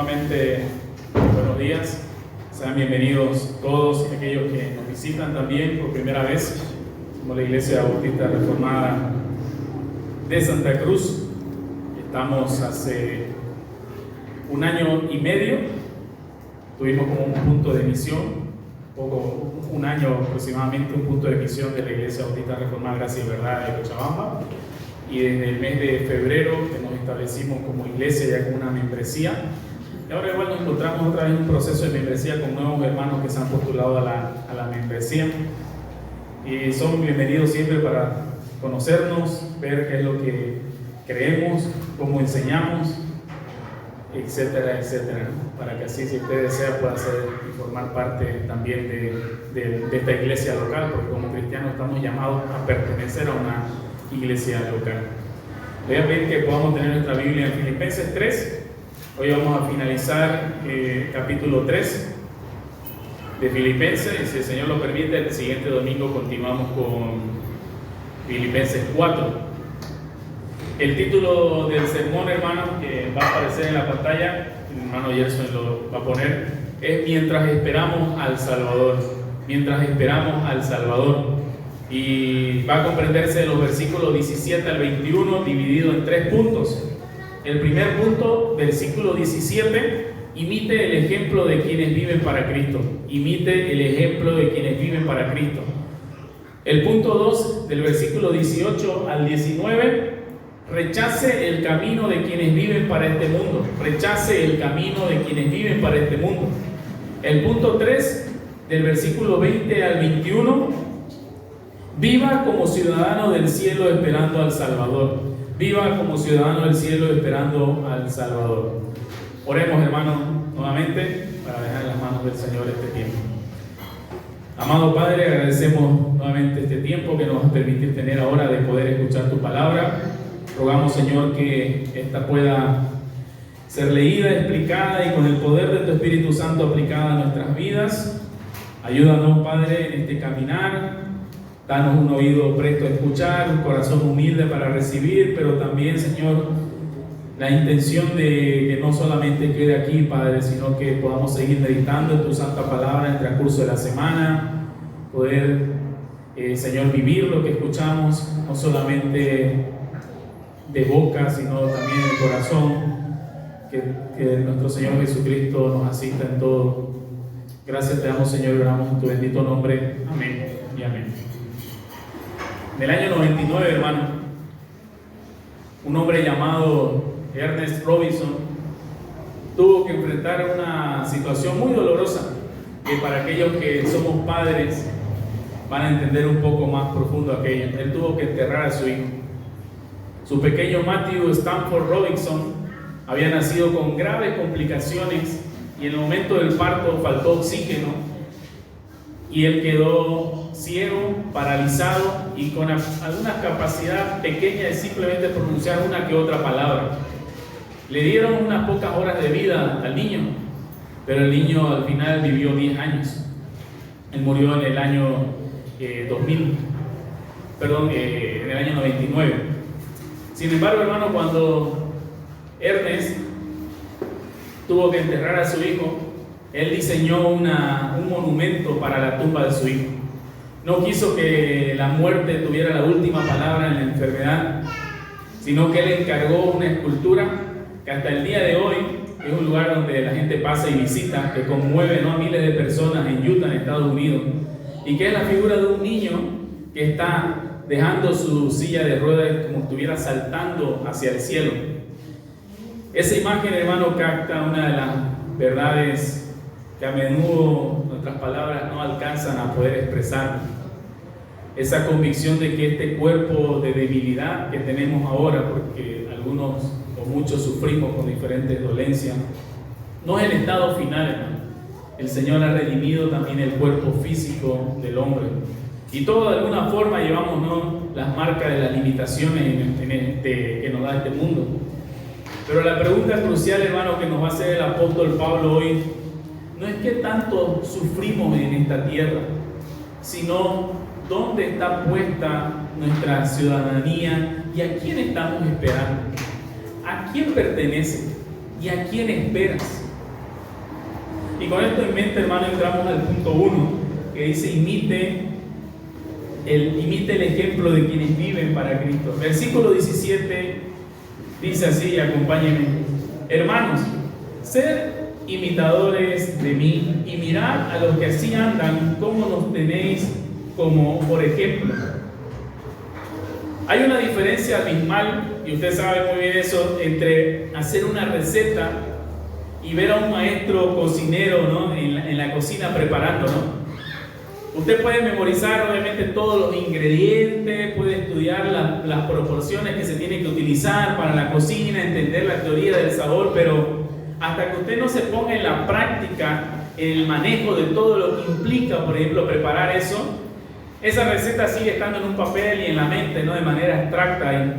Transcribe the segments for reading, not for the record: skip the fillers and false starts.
Nuevamente, buenos días. Sean bienvenidos todos aquellos que nos visitan también por primera vez. Somos la Iglesia Bautista Reformada de Santa Cruz. Estamos hace un año y medio. Tuvimos como un punto de misión, un año aproximadamente, un punto de misión de la Iglesia Bautista Reformada Gracia y Verdad de Cochabamba. Y desde el mes de febrero que nos establecimos como iglesia ya con una membresía. Y ahora igual nos encontramos otra vez en un proceso de membresía con nuevos hermanos que se han postulado a la membresía. Y son bienvenidos siempre para conocernos, ver qué es lo que creemos, cómo enseñamos, etcétera, etcétera. Para que así, si usted desea, pueda ser y formar parte también de esta iglesia local, porque como cristianos estamos llamados a pertenecer a una iglesia local. Voy a pedir que podamos tener nuestra Biblia en Filipenses 3. Hoy vamos a finalizar capítulo 3 de Filipenses, y si el Señor lo permite, el siguiente domingo continuamos con Filipenses 4. El título del sermón, hermanos, que va a aparecer en la pantalla, el hermano Gerson lo va a poner, es Mientras esperamos al Salvador. Mientras esperamos al Salvador. Y va a comprenderse de los versículos 17 al 21, dividido en 3 puntos. El primer punto, versículo 17, imite el ejemplo de quienes viven para Cristo. Imite el ejemplo de quienes viven para Cristo. El punto 2, del versículo 18 al 19, rechace el camino de quienes viven para este mundo. Rechace el camino de quienes viven para este mundo. El punto 3, del versículo 20 al 21, viva como ciudadano del cielo esperando al Salvador. Viva como ciudadano del cielo esperando al Salvador. Oremos, hermanos, nuevamente para dejar en las manos del Señor este tiempo. Amado Padre, agradecemos nuevamente este tiempo que nos va a permitir tener ahora de poder escuchar tu palabra. Rogamos, Señor, que esta pueda ser leída, explicada y con el poder de tu Espíritu Santo aplicada a nuestras vidas. Ayúdanos, Padre, en este caminar. Danos un oído presto a escuchar, un corazón humilde para recibir, pero también, Señor, la intención de que no solamente quede aquí, Padre, sino que podamos seguir meditando en tu santa palabra en el transcurso de la semana, poder, Señor, vivir lo que escuchamos, no solamente de boca, sino también en el corazón, que nuestro Señor Jesucristo nos asista en todo. Gracias te damos, Señor, y oramos en tu bendito nombre. Amén y amén. En el año 99, hermano, un hombre llamado Ernest Robinson tuvo que enfrentar una situación muy dolorosa que para aquellos que somos padres van a entender un poco más profundo aquello. Él tuvo que enterrar a su hijo. Su pequeño Matthew Stanford Robinson había nacido con graves complicaciones y en el momento del parto faltó oxígeno y él quedó ciego, paralizado y con alguna capacidad pequeña de simplemente pronunciar una que otra palabra. Le dieron unas pocas horas de vida al niño, pero el niño al final vivió 10 años. Él murió en el año 99. Sin embargo, hermano, cuando Ernest tuvo que enterrar a su hijo, él diseñó un monumento para la tumba de su hijo. No quiso que la muerte tuviera la última palabra en la enfermedad, sino que él encargó una escultura que hasta el día de hoy es un lugar donde la gente pasa y visita, que conmueve, ¿no?, a miles de personas en Utah, en Estados Unidos, y que es la figura de un niño que está dejando su silla de ruedas como si estuviera saltando hacia el cielo. Esa imagen, hermano, capta una de las verdades que a menudo nuestras palabras no alcanzan a poder expresar. Esa convicción de que este cuerpo de debilidad que tenemos ahora, porque algunos o muchos sufrimos con diferentes dolencias, no es el estado final, hermano. El Señor ha redimido también el cuerpo físico del hombre. Y todos de alguna forma llevamos, ¿no?, las marcas de las limitaciones que nos da este mundo. Pero la pregunta crucial, hermano, que nos va a hacer el apóstol Pablo hoy, no es qué tanto sufrimos en esta tierra, sino dónde está puesta nuestra ciudadanía y a quién estamos esperando, a quién pertenece y a quién esperas. Y con esto en mente, hermano, entramos al punto 1, que dice imite el ejemplo de quienes viven para Cristo. Versículo 17 dice así, acompáñenme: hermanos, sed imitadores de mí y mirad a los que así andan, cómo nos tenéis como por ejemplo. Hay una diferencia abismal, y usted sabe muy bien eso, entre hacer una receta y ver a un maestro cocinero, ¿no?, en la cocina preparando, ¿no? Usted puede memorizar obviamente todos los ingredientes, puede estudiar las proporciones que se tienen que utilizar para la cocina, entender la teoría del sabor, pero hasta que usted no se ponga en la práctica el manejo de todo lo que implica, por ejemplo, preparar eso, esa receta sigue estando en un papel y en la mente, ¿no?, de manera abstracta. Y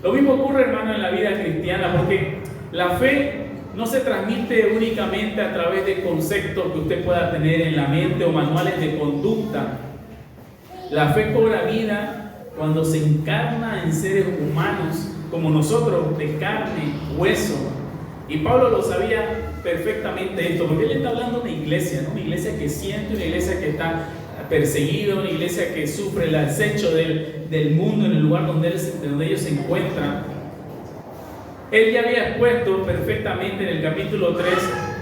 lo mismo ocurre, hermano, en la vida cristiana, porque la fe no se transmite únicamente a través de conceptos que usted pueda tener en la mente o manuales de conducta. La fe cobra vida cuando se encarna en seres humanos como nosotros, de carne, hueso. Y Pablo lo sabía perfectamente esto, porque él está hablando de iglesia, ¿no? Una iglesia que siente, una iglesia que está perseguida, una iglesia que sufre el acecho del mundo en el lugar donde ellos se encuentran. Él ya había expuesto perfectamente en el capítulo 3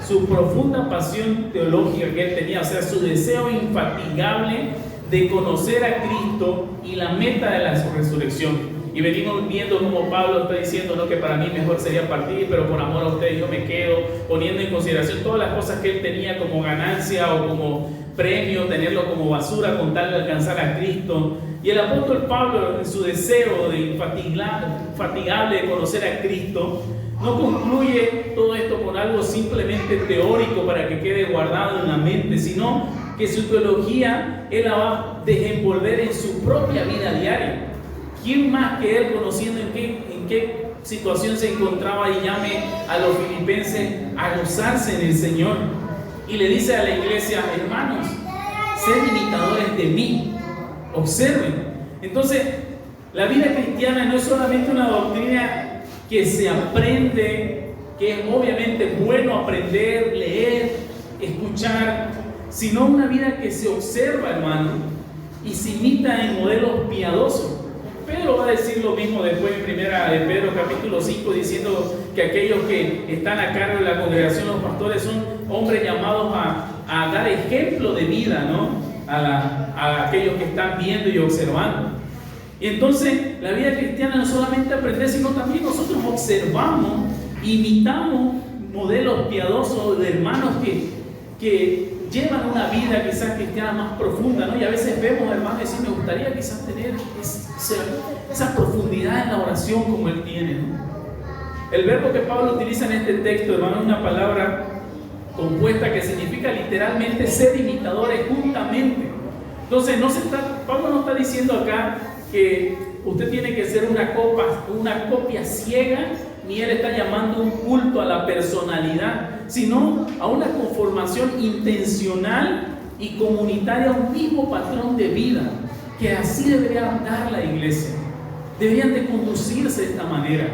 su profunda pasión teológica que él tenía, o sea, su deseo infatigable de conocer a Cristo y la meta de la resurrección. Y venimos viendo como Pablo está diciendo, ¿no?, que para mí mejor sería partir, pero por amor a ustedes yo me quedo, poniendo en consideración todas las cosas que él tenía como ganancia o como premio, tenerlo como basura con tal de alcanzar a Cristo. Y el apóstol Pablo, en su deseo de infatigable de conocer a Cristo, no concluye todo esto con algo simplemente teórico para que quede guardado en la mente, sino que su teología él la va a desenvolver en su propia vida diaria. ¿Quién más que él, conociendo en qué situación se encontraba, y llame a los filipenses a gozarse en el Señor? Y le dice a la iglesia: hermanos, sed imitadores de mí. Observen. Entonces, la vida cristiana no es solamente una doctrina que se aprende, que es obviamente bueno aprender, leer, escuchar, sino una vida que se observa, hermano, y se imita en modelos piadosos. Pedro va a decir lo mismo después en primera de Pedro capítulo 5, diciendo que aquellos que están a cargo de la congregación, los pastores, son hombres llamados a dar ejemplo de vida, ¿no?, a aquellos que están viendo y observando. Y entonces la vida cristiana no solamente aprender, sino también nosotros observamos, imitamos modelos piadosos de hermanos que llevan una vida quizás cristiana más profunda, ¿no? Y a veces vemos hermanos y decimos: me gustaría quizás tener esa profundidad en la oración como él tiene, ¿no? El verbo que Pablo utiliza en este texto, hermano, es una palabra compuesta que significa literalmente ser imitadores juntamente. Entonces Pablo no está diciendo acá que usted tiene que ser una copia ciega, ni él está llamando un culto a la personalidad, sino a una conformación intencional y comunitaria, un mismo patrón de vida, que así debería dar la iglesia. Deberían de conducirse de esta manera.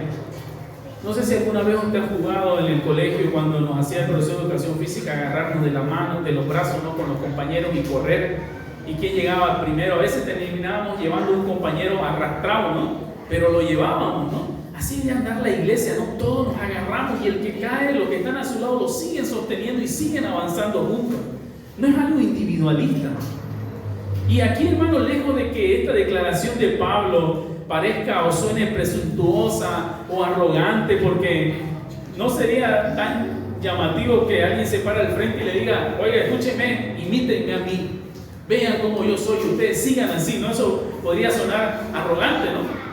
No sé si alguna vez usted ha jugado en el colegio, cuando nos hacía el profesor de educación física, agarrarnos de la mano, de los brazos, ¿no?, con los compañeros y correr. ¿Y quién llegaba primero? A veces terminábamos llevando un compañero arrastrado, ¿no?, pero lo llevábamos, ¿no? Así debe andar la iglesia, ¿no? Todos nos agarramos y el que cae, los que están a su lado, lo siguen sosteniendo y siguen avanzando juntos. No es algo individualista. Y aquí, hermano, lejos de que esta declaración de Pablo parezca o suene presuntuosa o arrogante, porque no sería tan llamativo que alguien se para al frente y le diga: oiga, escúchenme, imítenme a mí, vean cómo yo soy, ustedes sigan así, ¿no? Eso podría sonar arrogante, ¿no?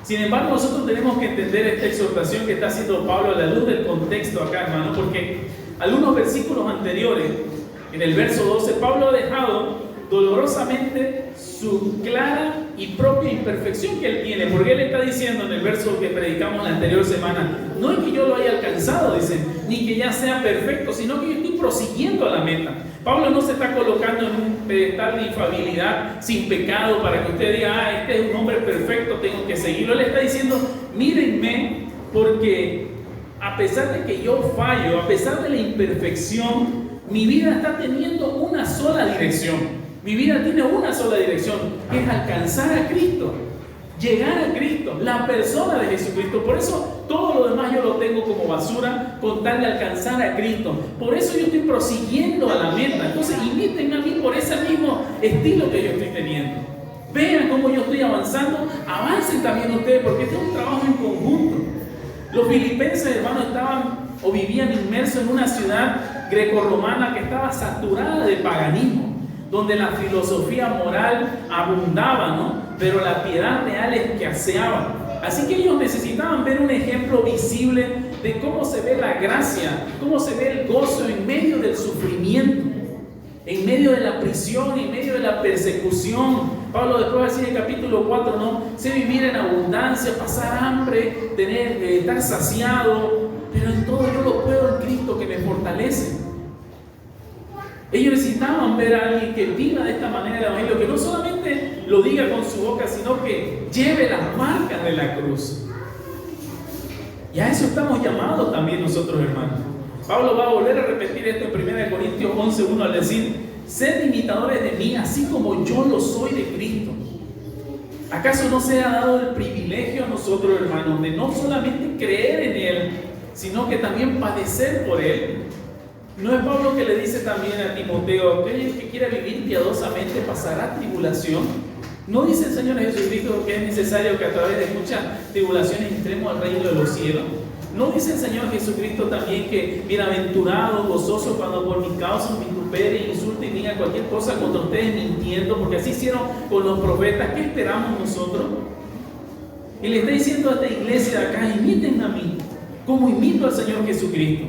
Sin embargo, nosotros tenemos que entender esta exhortación que está haciendo Pablo a la luz del contexto acá, hermano, porque algunos versículos anteriores, en el verso 12, Pablo ha dejado dolorosamente su clara y propia imperfección que él tiene, porque él está diciendo en el verso que predicamos la anterior semana: no es que yo lo haya alcanzado, dice, ni que ya sea perfecto, sino que yo estoy prosiguiendo a la meta. Pablo no se está colocando en un pedestal de infalibilidad sin pecado para que usted diga: este es un hombre perfecto, tengo que seguirlo. Él está diciendo: mírenme, porque a pesar de que yo fallo, a pesar de la imperfección, Mi vida está teniendo una sola dirección. Mi vida tiene una sola dirección, que es alcanzar a Cristo, llegar a Cristo, la persona de Jesucristo. Por eso todo lo demás yo lo tengo como basura con tal de alcanzar a Cristo. Por eso yo estoy prosiguiendo a la meta. Entonces imiten a mí por ese mismo estilo que yo estoy teniendo. Vean cómo yo estoy avanzando, avancen también ustedes, porque este es un trabajo en conjunto. Los filipenses, hermanos, estaban o vivían inmersos en una ciudad grecorromana que estaba saturada de paganismo, donde la filosofía moral abundaba, ¿no? Pero la piedad real escaseaba. Así que ellos necesitaban ver un ejemplo visible de cómo se ve la gracia, cómo se ve el gozo en medio del sufrimiento, en medio de la prisión, en medio de la persecución. Pablo después va a decir en el capítulo 4, ¿no? Sé vivir en abundancia, pasar hambre, estar saciado, pero en todo yo lo puedo en Cristo que me fortalece. Ellos necesitaban ver a alguien que viva de esta manera el evangelio, que no solamente lo diga con su boca, sino que lleve las marcas de la cruz. Y a eso estamos llamados también nosotros, hermanos. Pablo va a volver a repetir esto en 1 Corintios 11:1 al decir: sed imitadores de mí, así como yo lo soy de Cristo. ¿Acaso no se ha dado el privilegio a nosotros, hermanos, de no solamente creer en Él, sino que también padecer por Él? ¿No es Pablo que le dice también a Timoteo, aquel que quiera vivir piadosamente pasará tribulación? ¿No dice el Señor Jesucristo que es necesario que a través de muchas tribulaciones entremos al reino de los cielos? ¿No dice el Señor Jesucristo también que bienaventurados, gozosos cuando por mi causa me vituperen, insulten y digan cualquier cosa contra ustedes mintiendo? Porque así hicieron con los profetas. ¿Qué esperamos nosotros? Y le está diciendo a esta iglesia de acá: imiten a mí, como imito al Señor Jesucristo.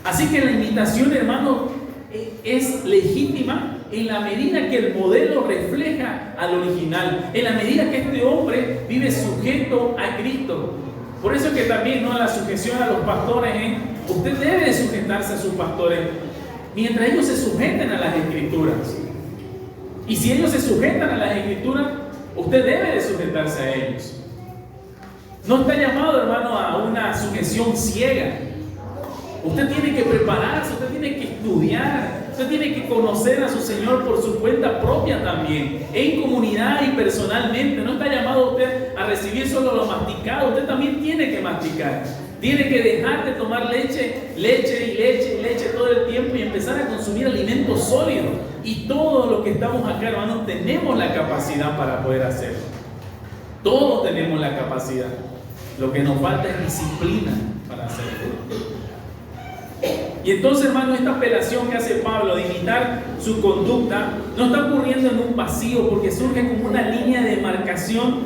Así que la imitación, hermano, es legítima en la medida que el modelo refleja al original, en la medida que este hombre vive sujeto a Cristo. Por eso es que también, ¿no?, la sujeción a los pastores, usted debe de sujetarse a sus pastores mientras ellos se sujeten a las Escrituras. Y si ellos se sujetan a las Escrituras, usted debe de sujetarse a ellos. No está llamado, hermano, a una sujeción ciega. Usted tiene que prepararse, usted tiene que estudiar, usted tiene que conocer a su Señor por su cuenta propia también, en comunidad y personalmente. No está llamado usted a recibir solo lo masticado, usted también tiene que masticar. Tiene que dejar de tomar leche todo el tiempo y empezar a consumir alimentos sólidos. Y todos los que estamos acá, hermanos, tenemos la capacidad para poder hacerlo. Todos tenemos la capacidad. Lo que nos falta es disciplina para hacerlo. Y entonces, hermano, esta apelación que hace Pablo de imitar su conducta no está ocurriendo en un vacío, porque surge como una línea de demarcación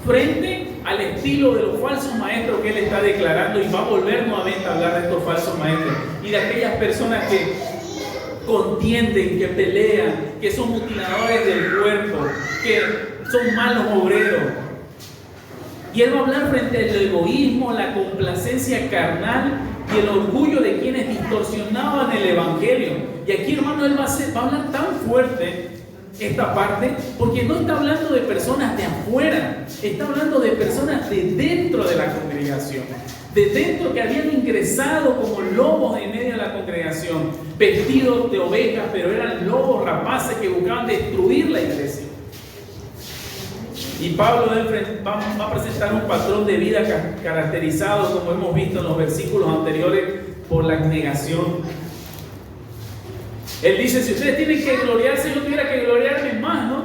frente al estilo de los falsos maestros que él está declarando, y va a volver nuevamente a hablar de estos falsos maestros y de aquellas personas que contienden, que pelean, que son mutiladores del cuerpo, que son malos obreros. Y él va a hablar frente al egoísmo, la complacencia carnal y el orgullo de quienes distorsionaban el evangelio. Y aquí, hermano, él va a hablar tan fuerte esta parte, porque no está hablando de personas de afuera, está hablando de personas de dentro de la congregación, de dentro, que habían ingresado como lobos en medio de la congregación, vestidos de ovejas, pero eran lobos rapaces que buscaban destruir la iglesia. Y Pablo va a presentar un patrón de vida caracterizado, como hemos visto en los versículos anteriores, por la abnegación. Él dice: si ustedes tienen que gloriarse, yo tuviera que gloriarme más, ¿no?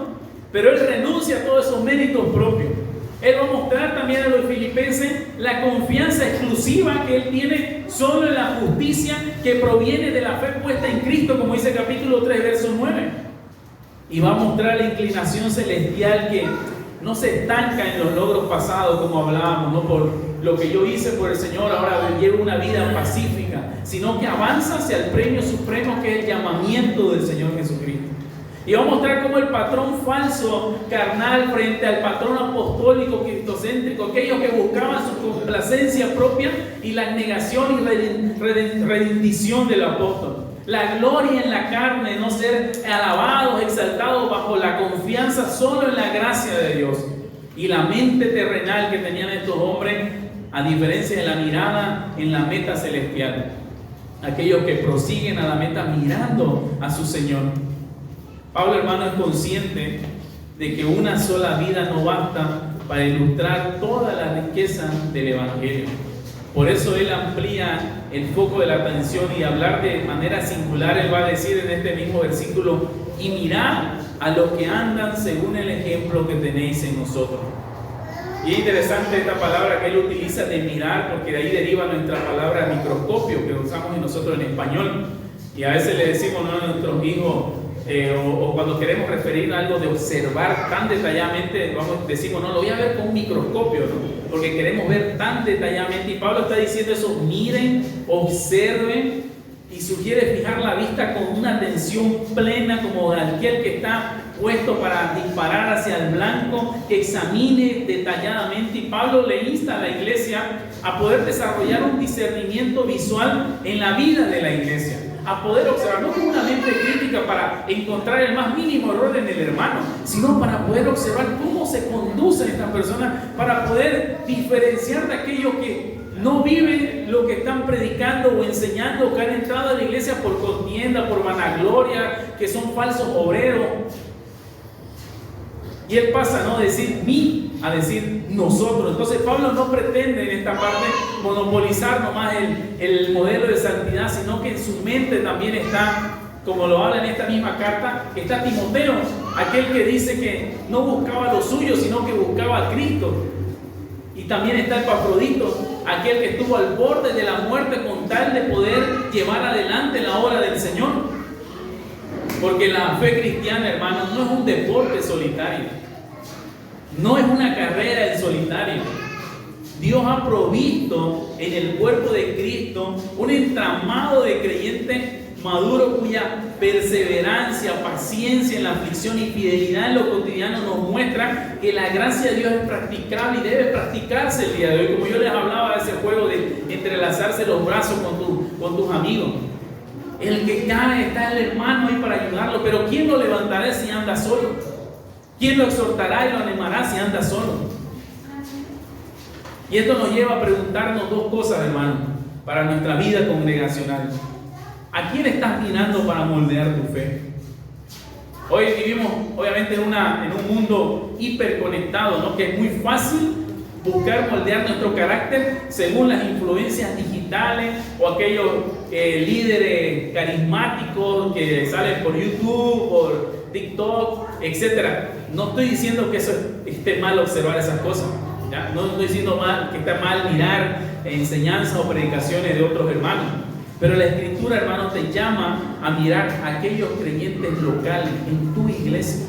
Pero él renuncia a todos esos méritos propios. Él va a mostrar también a los filipenses la confianza exclusiva que él tiene solo en la justicia que proviene de la fe puesta en Cristo, como dice el capítulo 3, verso 9. Y va a mostrar la inclinación celestial que no se estanca en los logros pasados, como hablábamos, no por lo que yo hice por el Señor, ahora llevo una vida pacífica, sino que avanza hacia el premio supremo, que es el llamamiento del Señor Jesucristo. Y va a mostrar cómo el patrón falso, carnal, frente al patrón apostólico, cristocéntrico, aquellos que buscaban su complacencia propia y la negación y rendición del apóstol. La gloria en la carne, no ser alabados, exaltados bajo la confianza solo en la gracia de Dios. Y la mente terrenal que tenían estos hombres, a diferencia de la mirada en la meta celestial. aquellos que prosiguen a la meta mirando a su Señor. Pablo, hermano, es consciente de que una sola vida no basta para ilustrar toda la riqueza del Evangelio. Por eso él amplía el foco de la atención y hablar de manera singular. Él va a decir en este mismo versículo: y mirad a los que andan según el ejemplo que tenéis en nosotros. Y es interesante esta palabra que él utiliza de mirar, porque de ahí deriva nuestra palabra microscopio, que usamos nosotros en español. Y a veces le decimos, ¿no?, a nuestros hijos, o cuando queremos referir a algo de observar tan detalladamente, decimos, no, lo voy a ver con un microscopio, ¿no?, porque queremos ver tan detalladamente. Y Pablo está diciendo eso: miren, observen, y sugiere fijar la vista con una atención plena, como aquel que está puesto para disparar hacia el blanco, que examine detalladamente. Y Pablo le insta a la iglesia a poder desarrollar un discernimiento visual en la vida de la iglesia, a poder observar, no con una mente crítica para encontrar el más mínimo error en el hermano, sino para poder observar cómo se conducen estas personas, para poder diferenciar de aquellos que no viven lo que están predicando o enseñando, que han entrado a la iglesia por contienda, por vanagloria, que son falsos obreros. Y él pasa, ¿no?, de decir mí a decir nosotros. Entonces Pablo no pretende en esta parte monopolizar nomás el modelo de santidad, sino que en su mente también está, como lo habla en esta misma carta, está Timoteo, aquel que dice que no buscaba lo suyo, sino que buscaba a Cristo. Y también está Epafrodito, aquel que estuvo al borde de la muerte con tal de poder llevar adelante la obra del Señor. Porque la fe cristiana, hermanos, no es un deporte solitario, no es una carrera en solitario. Dios ha provisto en el cuerpo de Cristo un entramado de creyentes maduros cuya perseverancia, paciencia en la aflicción y fidelidad en lo cotidiano nos muestra que la gracia de Dios es practicable y debe practicarse el día de hoy. Como yo les hablaba de ese juego de entrelazarse los brazos con tus amigos. El que cae, está el hermano ahí para ayudarlo, pero ¿quién lo levantará si anda solo? ¿Quién lo exhortará y lo animará si anda solo? Y esto nos lleva a preguntarnos dos cosas, hermano, para nuestra vida congregacional. ¿A quién estás mirando para moldear tu fe? Hoy vivimos, obviamente, en un mundo hiperconectado, ¿no?, que es muy fácil buscar moldear nuestro carácter según las influencias digitales o aquellos líderes carismáticos que salen por YouTube, por TikTok, etc. No estoy diciendo que eso esté mal observar esas cosas, ¿ya? No estoy diciendo que está mal mirar enseñanzas o predicaciones de otros hermanos. Pero la Escritura, hermano, te llama a mirar a aquellos creyentes locales en tu iglesia,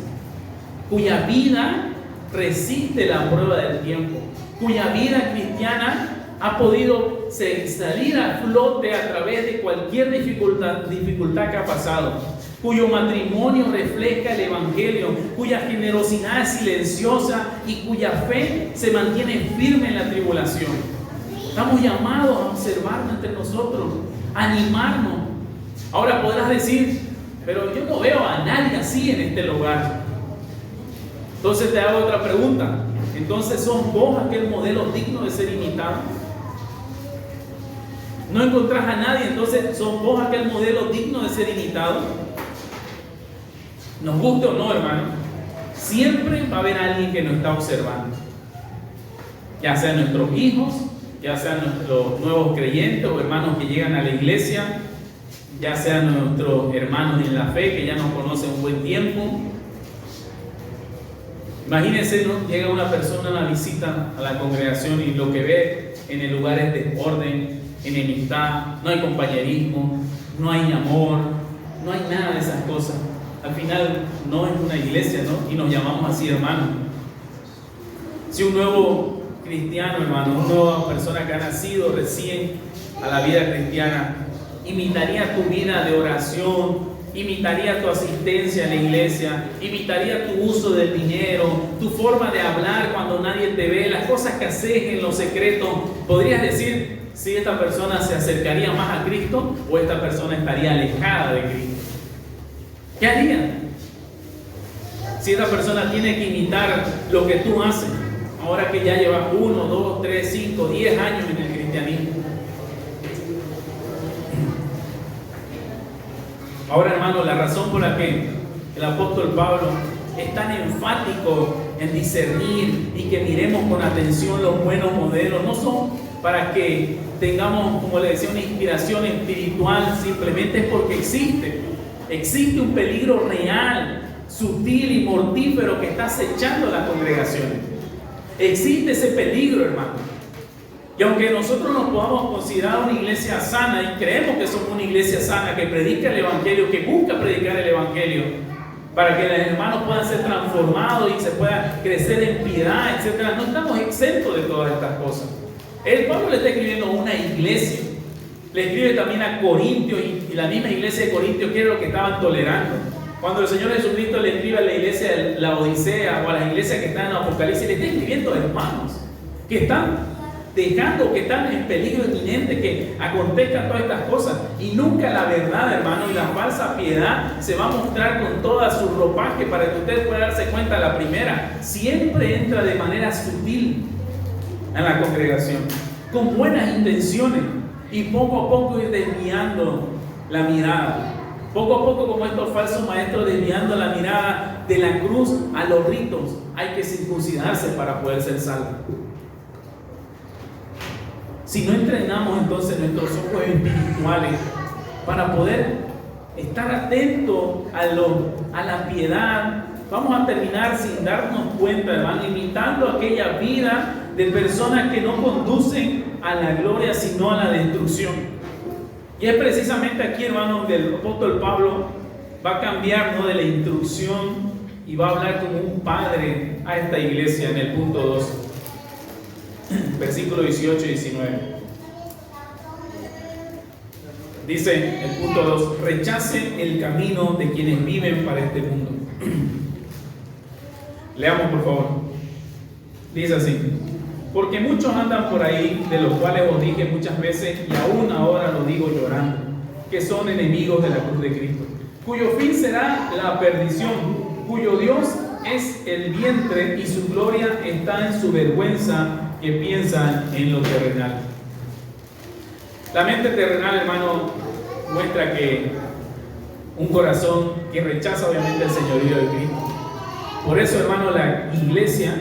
cuya vida resiste la prueba del tiempo, cuya vida cristiana ha podido salir a flote a través de cualquier dificultad que ha pasado, cuyo matrimonio refleja el Evangelio, cuya generosidad es silenciosa y cuya fe se mantiene firme en la tribulación. Estamos llamados a observarnos entre nosotros, a animarnos. Ahora podrás decir, pero yo no veo a nadie así en este lugar. Entonces te hago otra pregunta. Entonces, ¿sos vos aquel modelo digno de ser imitado? No encontrás a nadie, entonces ¿sos vos aquel modelo digno de ser imitado? Nos guste o no, hermano, siempre va a haber alguien que nos está observando. Ya sean nuestros hijos, ya sean nuestros nuevos creyentes o hermanos que llegan a la iglesia, ya sean nuestros hermanos en la fe que ya nos conocen un buen tiempo. Imagínense, ¿no?, llega una persona a una visita a la congregación y lo que ve en el lugar es desorden, enemistad, no hay compañerismo, no hay amor, no hay nada de esas cosas. Al final no es una iglesia, ¿no? Y nos llamamos así, hermanos. Si un nuevo cristiano, hermano, una nueva persona que ha nacido recién a la vida cristiana, imitaría tu vida de oración, imitaría tu asistencia a la iglesia, imitaría tu uso del dinero, tu forma de hablar cuando nadie te ve, las cosas que haces en lo secreto, podrías decir si esta persona se acercaría más a Cristo o esta persona estaría alejada de Cristo. ¿Qué haría? Si esta persona tiene que imitar lo que tú haces, ahora que ya llevas 1, 2, 3, 5, 10 años en el cristianismo. Ahora, hermano, la razón por la que el apóstol Pablo es tan enfático en discernir y que miremos con atención los buenos modelos, no son para que tengamos, como le decía, una inspiración espiritual, simplemente es porque existe un peligro real, sutil y mortífero que está acechando las congregaciones. Existe ese peligro, hermano. Y aunque nosotros nos podamos considerar una iglesia sana, y creemos que somos una iglesia sana, que predica el Evangelio, que busca predicar el Evangelio, para que los hermanos puedan ser transformados y se pueda crecer en piedad, etc., no estamos exentos de todas estas cosas. El Pablo le está escribiendo a una iglesia, le escribe también a Corintios, y la misma iglesia de Corintios, que era lo que estaban tolerando. Cuando el Señor Jesucristo le escribe a la iglesia de la Odisea o a las iglesias que están en Apocalipsis, le está escribiendo a hermanos que están dejando, que están en peligro inminente, que acontezcan todas estas cosas. Y nunca la verdad, hermano, y la falsa piedad se va a mostrar con toda su ropaje para que ustedes puedan darse cuenta. La primera siempre entra de manera sutil en la congregación, con buenas intenciones, y poco a poco ir desviando la mirada. Poco a poco, como estos falsos maestros, desviando la mirada de la cruz a los ritos. Hay que circuncidarse para poder ser salvo. Si no entrenamos entonces nuestros ojos espirituales para poder estar atentos a la piedad, vamos a terminar sin darnos cuenta, hermano, imitando aquella vida de personas que no conducen a la gloria sino a la destrucción. Y es precisamente aquí, hermano, donde el apóstol Pablo va a cambiar, ¿no?, de la instrucción y va a hablar como un padre a esta iglesia en el punto 2. Versículo 18 y 19. Dice el punto 2: rechacen el camino de quienes viven para este mundo. Leamos, por favor. Dice así: porque muchos andan por ahí, de los cuales os dije muchas veces, y aún ahora lo digo llorando, que son enemigos de la cruz de Cristo, cuyo fin será la perdición, cuyo Dios es el vientre y su gloria está en su vergüenza, que piensan en lo terrenal. La mente terrenal, hermano, muestra que un corazón que rechaza obviamente el señorío de Cristo. Por eso, hermano, la iglesia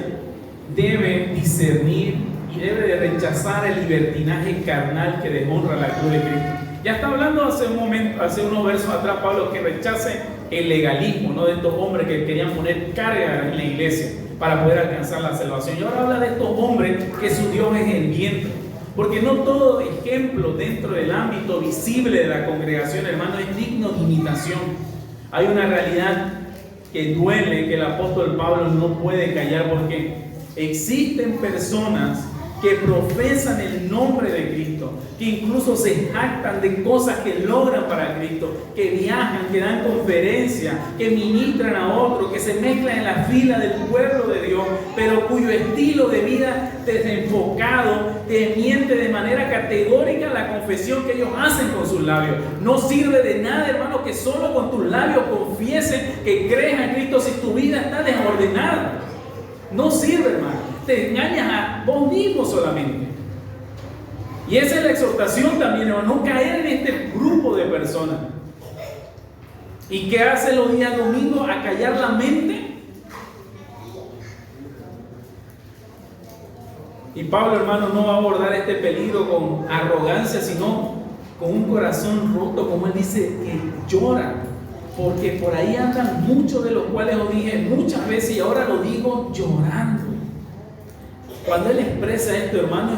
debe discernir y debe de rechazar el libertinaje carnal que deshonra la cruz de Cristo. Ya está hablando hace unos versos atrás Pablo, que rechace el legalismo, ¿no?, de estos hombres que querían poner carga en la iglesia para poder alcanzar la salvación. Y ahora habla de estos hombres que su Dios es el vientre. Porque no todo ejemplo dentro del ámbito visible de la congregación, hermano, es digno de imitación. Hay una realidad que duele, que el apóstol Pablo no puede callar, porque existen personas que profesan el nombre de Cristo, que incluso se jactan de cosas que logran para Cristo, que viajan, que dan conferencias, que ministran a otros, que se mezclan en la fila del pueblo de Dios, pero cuyo estilo de vida desenfocado te miente de manera categórica la confesión que ellos hacen con sus labios. No sirve de nada, hermano, que solo con tus labios confiesen que crees a Cristo si tu vida está desordenada. No sirve, hermano. Te engañas a vos mismo solamente. Y esa es la exhortación también, hermano, no caer en este grupo de personas. ¿Y qué hace los días domingos? A callar la mente. Y Pablo, hermano, no va a abordar este peligro con arrogancia, sino con un corazón roto, como él dice, que llora. Porque por ahí andan muchos, de los cuales os dije muchas veces, y ahora lo digo llorando. Cuando él expresa esto, hermano,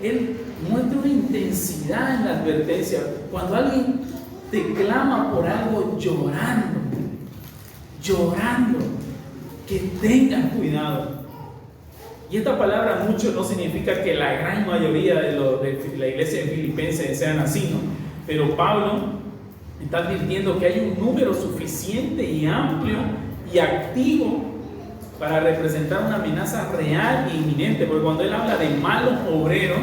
él muestra una intensidad en la advertencia. Cuando alguien te clama por algo llorando, que tengas cuidado. Y esta palabra mucho no significa que la gran mayoría de la iglesia de Filipenses sean así, ¿no? Pero Pablo está advirtiendo que hay un número suficiente y amplio y activo para representar una amenaza real e inminente. Porque cuando él habla de malos obreros,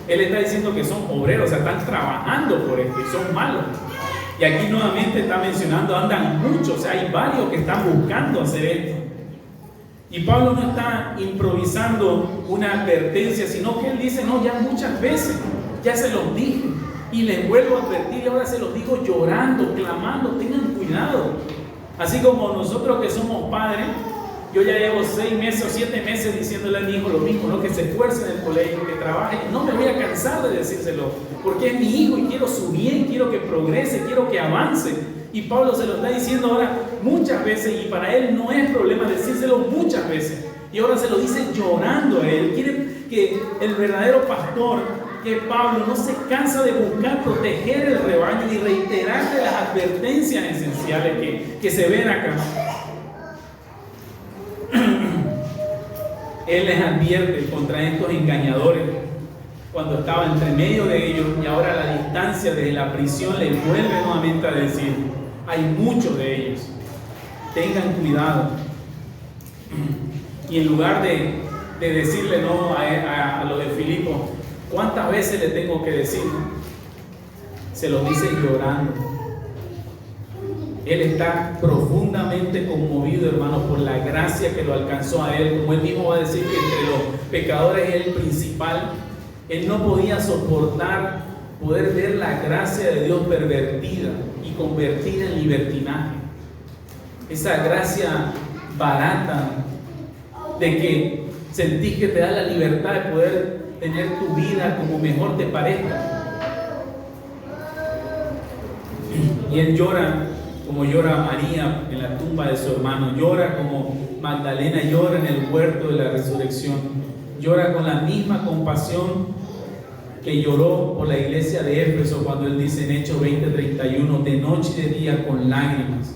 él está diciendo que son obreros, o sea, están trabajando por esto y son malos. Y aquí nuevamente está mencionando, andan muchos, o sea, hay varios que están buscando hacer esto. Y Pablo no está improvisando una advertencia, sino que él dice, no, ya muchas veces, ya se los dije. Y les vuelvo a advertir, y ahora se los digo llorando, clamando, tengan cuidado. Así como nosotros que somos padres, yo ya llevo 6 meses o 7 meses diciéndole a mi hijo lo mismo, ¿no? Que se esfuerce en el colegio, que trabaje. No me voy a cansar de decírselo, porque es mi hijo y quiero su bien, quiero que progrese, quiero que avance. Y Pablo se lo está diciendo ahora muchas veces, y para él no es problema decírselo muchas veces. Y ahora se lo dice llorando a él. Quiere que el verdadero pastor, que Pablo, no se cansa de buscar proteger el rebaño y reiterarle las advertencias esenciales que se ven acá. Él les advierte contra estos engañadores cuando estaba entre medio de ellos, y ahora a la distancia desde la prisión les vuelve nuevamente a decir: hay muchos de ellos, tengan cuidado. Y en lugar de decirle no a lo de Filipo, ¿cuántas veces le tengo que decir? Se lo dice llorando. Él está profundamente conmovido, hermanos, por la gracia que lo alcanzó a él. Como él mismo va a decir que entre los pecadores es el principal. Él no podía soportar poder ver la gracia de Dios pervertida y convertida en libertinaje. Esa gracia barata de que sentís que te da la libertad de poder tener tu vida como mejor te parezca. Y él llora como llora María en la tumba de su hermano, llora como Magdalena llora en el huerto de la resurrección, llora con la misma compasión que lloró por la iglesia de Éfeso cuando él dice en Hechos 20:31, de noche y de día con lágrimas.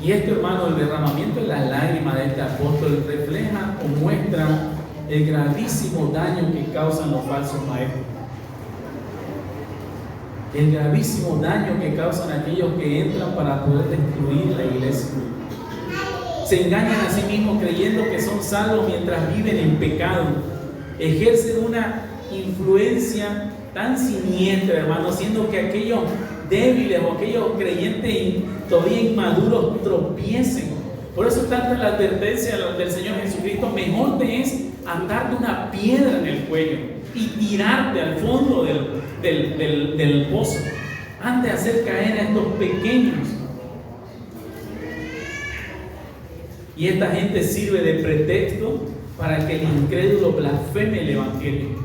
Y esto, hermano, el derramamiento de las lágrimas de este apóstol refleja o muestra el gravísimo daño que causan los falsos maestros. El gravísimo daño que causan aquellos que entran para poder destruir la iglesia. Se engañan a sí mismos creyendo que son salvos mientras viven en pecado. Ejercen una influencia tan siniestra, hermano, haciendo que aquellos débiles o aquellos creyentes todavía inmaduros tropiecen. Por eso tanta la advertencia del Señor Jesucristo: mejor te es andarte una piedra en el cuello y tirarte al fondo del pozo antes de hacer caer a estos pequeños. Y esta gente sirve de pretexto para que el incrédulo blasfeme el Evangelio.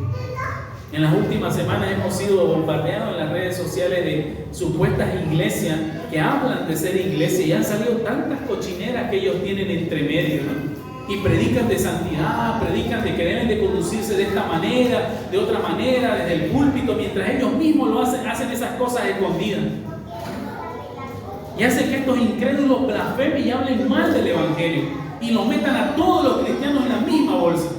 En las últimas semanas hemos sido bombardeados en las redes sociales de supuestas iglesias que hablan de ser iglesia, y han salido tantas cochineras que ellos tienen entre medio, ¿no? Y predican de santidad, predican de que deben de conducirse de esta manera, de otra manera, desde el púlpito, mientras ellos mismos lo hacen esas cosas escondidas. Y hacen que estos incrédulos blasfemen y hablen mal del Evangelio y los metan a todos los cristianos en la misma bolsa.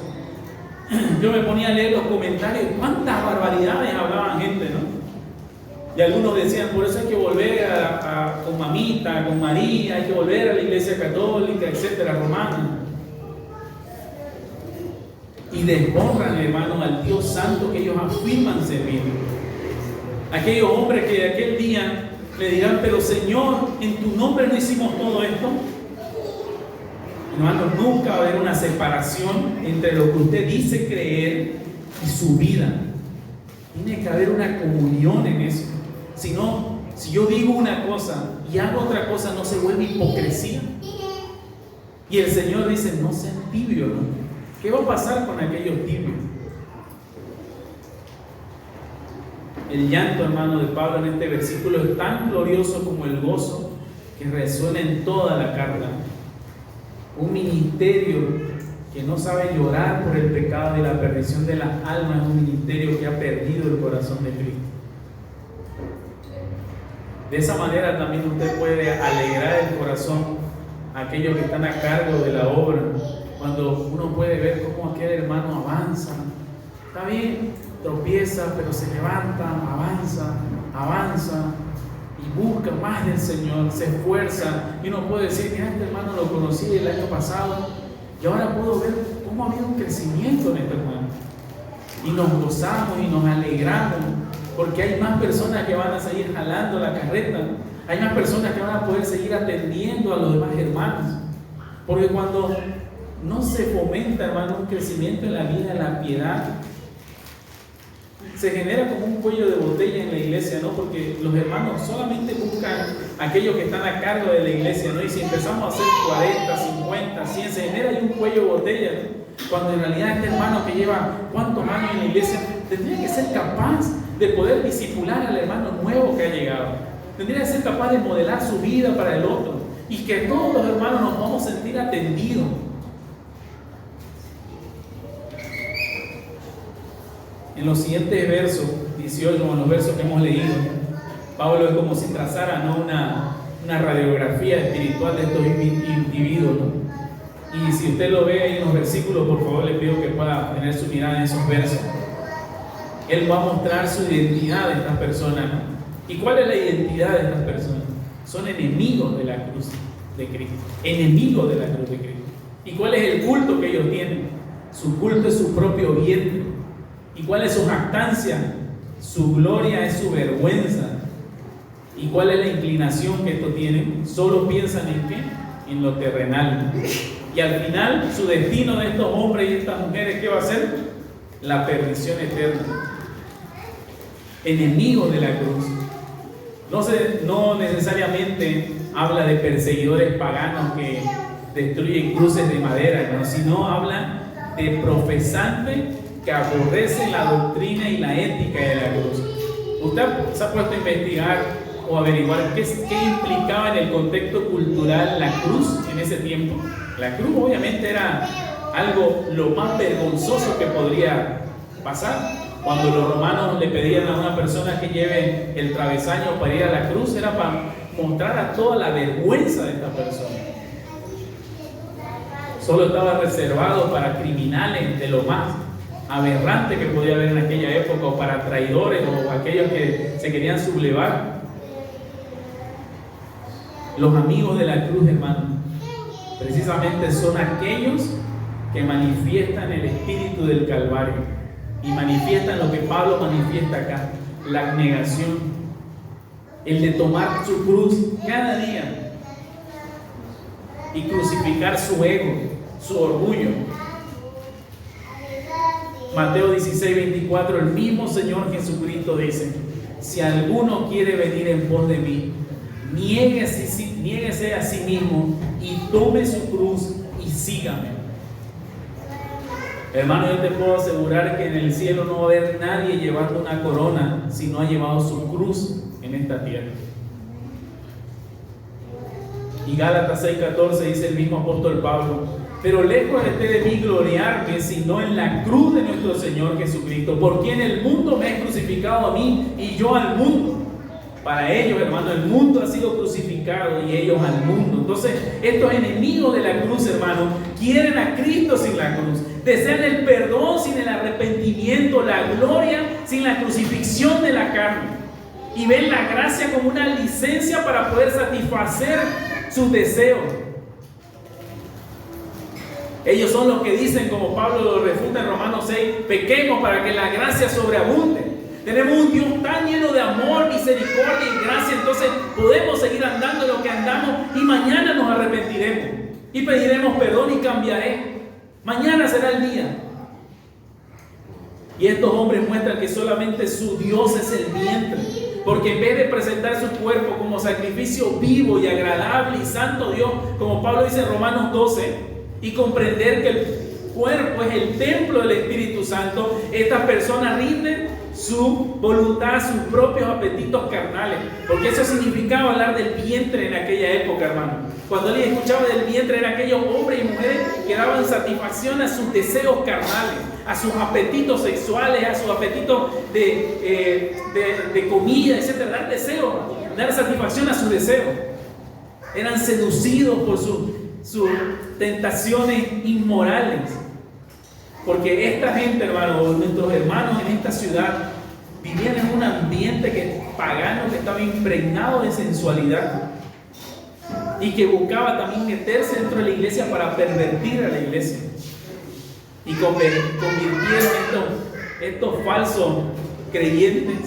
Yo me ponía a leer los comentarios, cuántas barbaridades hablaban gente, ¿no? Y algunos decían, por eso hay que volver con mamita, con María, hay que volver a la iglesia católica, etcétera, romana. Y deshonran, hermano, al Dios santo que ellos afirman servir. Aquellos hombres que de aquel día le dirán: pero Señor, en tu nombre no hicimos todo esto. Hermano, nunca va a haber una separación entre lo que usted dice creer y su vida. Tiene que haber una comunión en eso. Si no, si yo digo una cosa y hago otra cosa, no se vuelve hipocresía. Y el Señor dice: no sean tibios, ¿no? ¿Qué va a pasar con aquellos tibios? El llanto, hermano, de Pablo en este versículo es tan glorioso como el gozo que resuena en toda la carta. Un ministerio que no sabe llorar por el pecado y la perdición de las almas es un ministerio que ha perdido el corazón de Cristo. De esa manera también usted puede alegrar el corazón a aquellos que están a cargo de la obra, cuando uno puede ver cómo aquel hermano avanza. Está bien, tropieza, pero se levanta, avanza y busca más del Señor, se esfuerza. Y uno puede decir: mira, este hermano lo conocí el año pasado y ahora puedo ver cómo ha habido un crecimiento en este hermano. Y nos gozamos y nos alegramos, porque hay más personas que van a seguir jalando la carreta, hay más personas que van a poder seguir atendiendo a los demás hermanos. Porque cuando no se fomenta, hermano, un crecimiento en la vida, en la piedad, se genera como un cuello de botella en la iglesia, ¿no? Porque los hermanos solamente buscan aquellos que están a cargo de la iglesia, ¿no? Y si empezamos a hacer 40, 50, 100, se genera ahí un cuello de botella, ¿no? Cuando en realidad este hermano que lleva cuántos años en la iglesia tendría que ser capaz de poder discipular al hermano nuevo que ha llegado. Tendría que ser capaz de modelar su vida para el otro y que todos los hermanos nos vamos a sentir atendidos. En los siguientes versos, 18, en los versos que hemos leído, Pablo es como si trazara, ¿no?, una radiografía espiritual de estos individuos, ¿no? Y si usted lo ve ahí en los versículos, por favor le pido que pueda tener su mirada en esos versos. Él va a mostrar su identidad de estas personas, ¿no? ¿Y cuál es la identidad de estas personas? Son enemigos de la cruz de Cristo. Enemigos de la cruz de Cristo. ¿Y cuál es el culto que ellos tienen? Su culto es su propio vientre. ¿Y cuál es su jactancia? Su gloria es su vergüenza. ¿Y cuál es la inclinación que estos tienen? Solo piensan en ¿qué? En lo terrenal. Y al final, su destino de estos hombres y estas mujeres, ¿qué va a ser? La perdición eterna. Enemigos de la cruz. No necesariamente habla de perseguidores paganos que destruyen cruces de madera, ¿no? Sino habla de profesantes que aborrecen la doctrina y la ética de la cruz. ¿Usted se ha puesto a investigar o averiguar qué implicaba en el contexto cultural la cruz en ese tiempo? La cruz obviamente era algo lo más vergonzoso que podría pasar. Cuando los romanos le pedían a una persona que lleve el travesaño para ir a la cruz, era para mostrar a toda la vergüenza de esta persona. Solo estaba reservado para criminales de lo más aberrante que podía haber en aquella época, o para traidores o aquellos que se querían sublevar. Los amigos de la cruz, hermano, precisamente son aquellos que manifiestan el espíritu del Calvario y manifiestan lo que Pablo manifiesta acá: la abnegación, el de tomar su cruz cada día y crucificar su ego, su orgullo. Mateo 16:24, el mismo Señor Jesucristo dice: si alguno quiere venir en pos de mí, niéguese a sí mismo y tome su cruz y sígame. Hermano, yo te puedo asegurar que en el cielo no va a haber nadie llevando una corona si no ha llevado su cruz en esta tierra. Y Gálatas 6:14 dice el mismo apóstol Pablo: pero lejos esté de mí gloriarme, sino en la cruz de nuestro Señor Jesucristo, por quien el mundo me ha crucificado a mí y yo al mundo. Para ellos, hermano, el mundo ha sido crucificado y ellos al mundo. Entonces, estos enemigos de la cruz, hermano, quieren a Cristo sin la cruz. Desean el perdón sin el arrepentimiento, la gloria sin la crucifixión de la carne. Y ven la gracia como una licencia para poder satisfacer sus deseos. Ellos son los que dicen, como Pablo lo refuta en Romanos 6, pequemos para que la gracia sobreabunde. Tenemos un Dios tan lleno de amor, misericordia y gracia, entonces podemos seguir andando en lo que andamos y mañana nos arrepentiremos y pediremos perdón y cambiaré. Mañana será el día. Y estos hombres muestran que solamente su Dios es el vientre, porque en vez de presentar su cuerpo como sacrificio vivo y agradable y santo Dios, como Pablo dice en Romanos 12, y comprender que el cuerpo es el templo del Espíritu Santo, estas personas rinden su voluntad, sus propios apetitos carnales, porque eso significaba hablar del vientre en aquella época, hermano. Cuando alguien escuchaba del vientre, eran aquellos hombres y mujeres que daban satisfacción a sus deseos carnales, a sus apetitos sexuales, a sus apetitos de comida, etc. Dar satisfacción a sus deseos. Eran seducidos por sus tentaciones inmorales. Porque esta gente, hermano, nuestros hermanos en esta ciudad, vivían en un ambiente pagano que estaba impregnado de sensualidad y que buscaba también meterse dentro de la iglesia para pervertir a la iglesia. Y convirtieron estos falsos creyentes,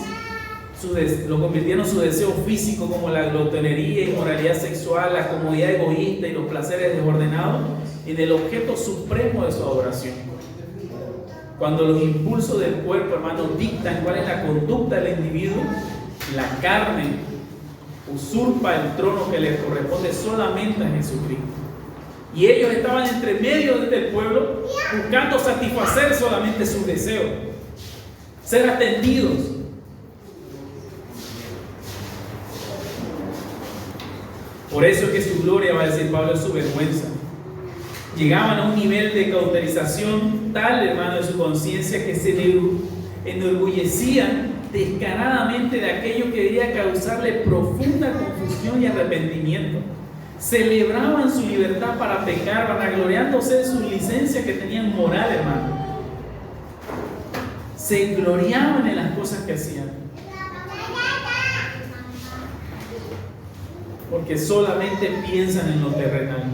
lo convirtieron su deseo físico, como la glotonería, inmoralidad sexual, la comodidad egoísta y los placeres desordenados, en el objeto supremo de su adoración. Cuando los impulsos del cuerpo, hermano, dictan cuál es la conducta del individuo, la carne usurpa el trono que le corresponde solamente a Jesucristo. Y ellos estaban entre medio del pueblo buscando satisfacer solamente sus deseos, ser atendidos. Por eso es que su gloria, va a decir Pablo, es su vergüenza. Llegaban a un nivel de cauterización tal, hermano, de su conciencia, que se enorgullecían descaradamente de aquello que debía causarle profunda confusión y arrepentimiento. Celebraban su libertad para pecar, vanagloriándose de su licencia que tenían moral, hermano. Se gloriaban en las cosas que hacían, porque solamente piensan en lo terrenal.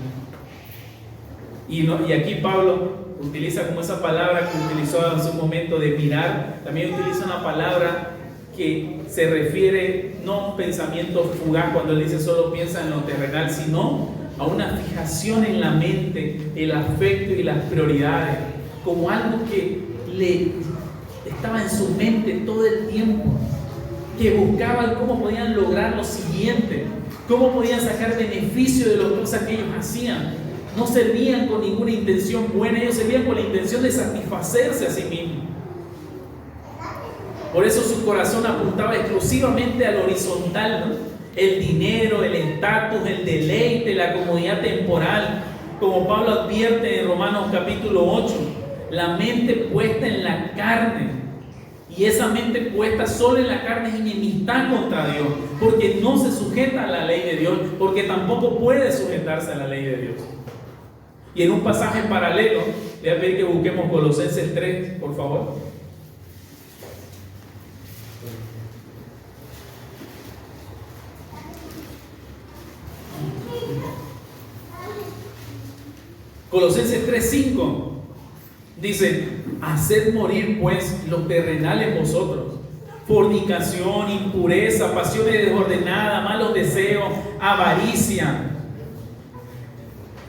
Y aquí Pablo utiliza como esa palabra que utilizó en su momento de mirar, también utiliza una palabra que se refiere no a un pensamiento fugaz cuando él dice solo piensa en lo terrenal, sino a una fijación en la mente, el afecto y las prioridades, como algo que le estaba en su mente todo el tiempo, que buscaban cómo podían lograr lo siguiente, cómo podían sacar beneficio de las cosas que ellos hacían. No servían con ninguna intención buena, ellos servían con la intención de satisfacerse a sí mismos. Por eso su corazón apuntaba exclusivamente al horizontal, ¿no? El dinero, el estatus, el deleite, la comodidad temporal. Como Pablo advierte en Romanos capítulo 8, la mente puesta en la carne. Y esa mente puesta solo en la carne es enemistad contra Dios, porque no se sujeta a la ley de Dios, porque tampoco puede sujetarse a la ley de Dios. Y en un pasaje paralelo, le voy a pedir que busquemos Colosenses 3, por favor. Colosenses 3:5 dice: haced morir pues lo terrenal en vosotros, fornicación, impureza, pasiones desordenadas, malos deseos, avaricia,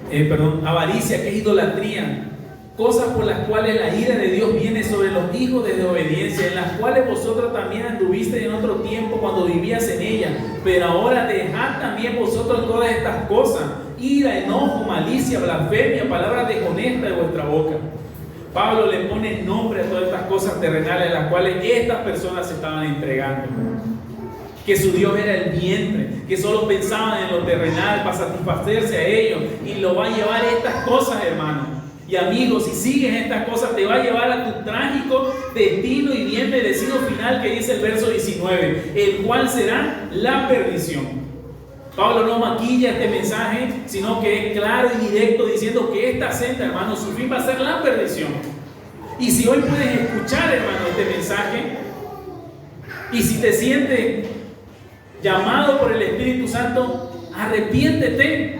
que es idolatría, cosas por las cuales la ira de Dios viene sobre los hijos de desobediencia, en las cuales vosotros también anduvisteis en otro tiempo cuando vivías en ella, pero ahora dejad también vosotros todas estas cosas: ira, enojo, malicia, blasfemia, palabras deshonestas de vuestra boca. Pablo le pone nombre a todas estas cosas terrenales a las cuales estas personas se estaban entregando. Que su Dios era el vientre, que solo pensaban en lo terrenal para satisfacerse a ellos, y lo va a llevar estas cosas, hermanos. Y amigos, si sigues estas cosas, te va a llevar a tu trágico destino y bien merecido final, que dice el verso 19, el cual será la perdición. Pablo no maquilla este mensaje, sino que es claro y directo, diciendo que esta senda, hermano, su fin va a ser la perdición. Y si hoy puedes escuchar, hermano, este mensaje, y si te sientes llamado por el Espíritu Santo, arrepiéntete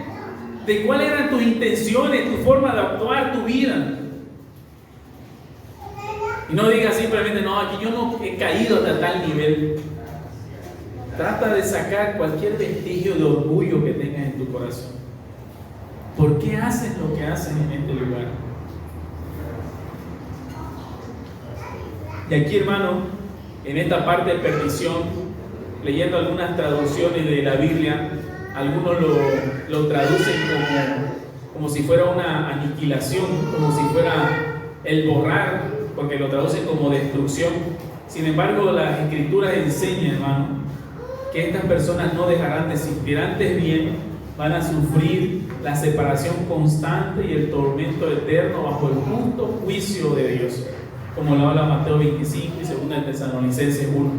de cuáles eran tus intenciones, tu forma de actuar, tu vida. Y no digas simplemente, no, aquí yo no he caído hasta tal nivel. Trata de sacar cualquier vestigio de orgullo que tengas en tu corazón. ¿Por qué haces lo que haces en este lugar? Y aquí, hermano, en esta parte de perdición, leyendo algunas traducciones de la Biblia, algunos lo traducen como si fuera una aniquilación, como si fuera el borrar, porque lo traducen como destrucción. Sin embargo, las Escrituras enseñan, hermano, que estas personas no dejarán de existir, antes bien van a sufrir la separación constante y el tormento eterno bajo el justo juicio de Dios, como lo habla Mateo 25 y 2 de Tesalonicenses 1.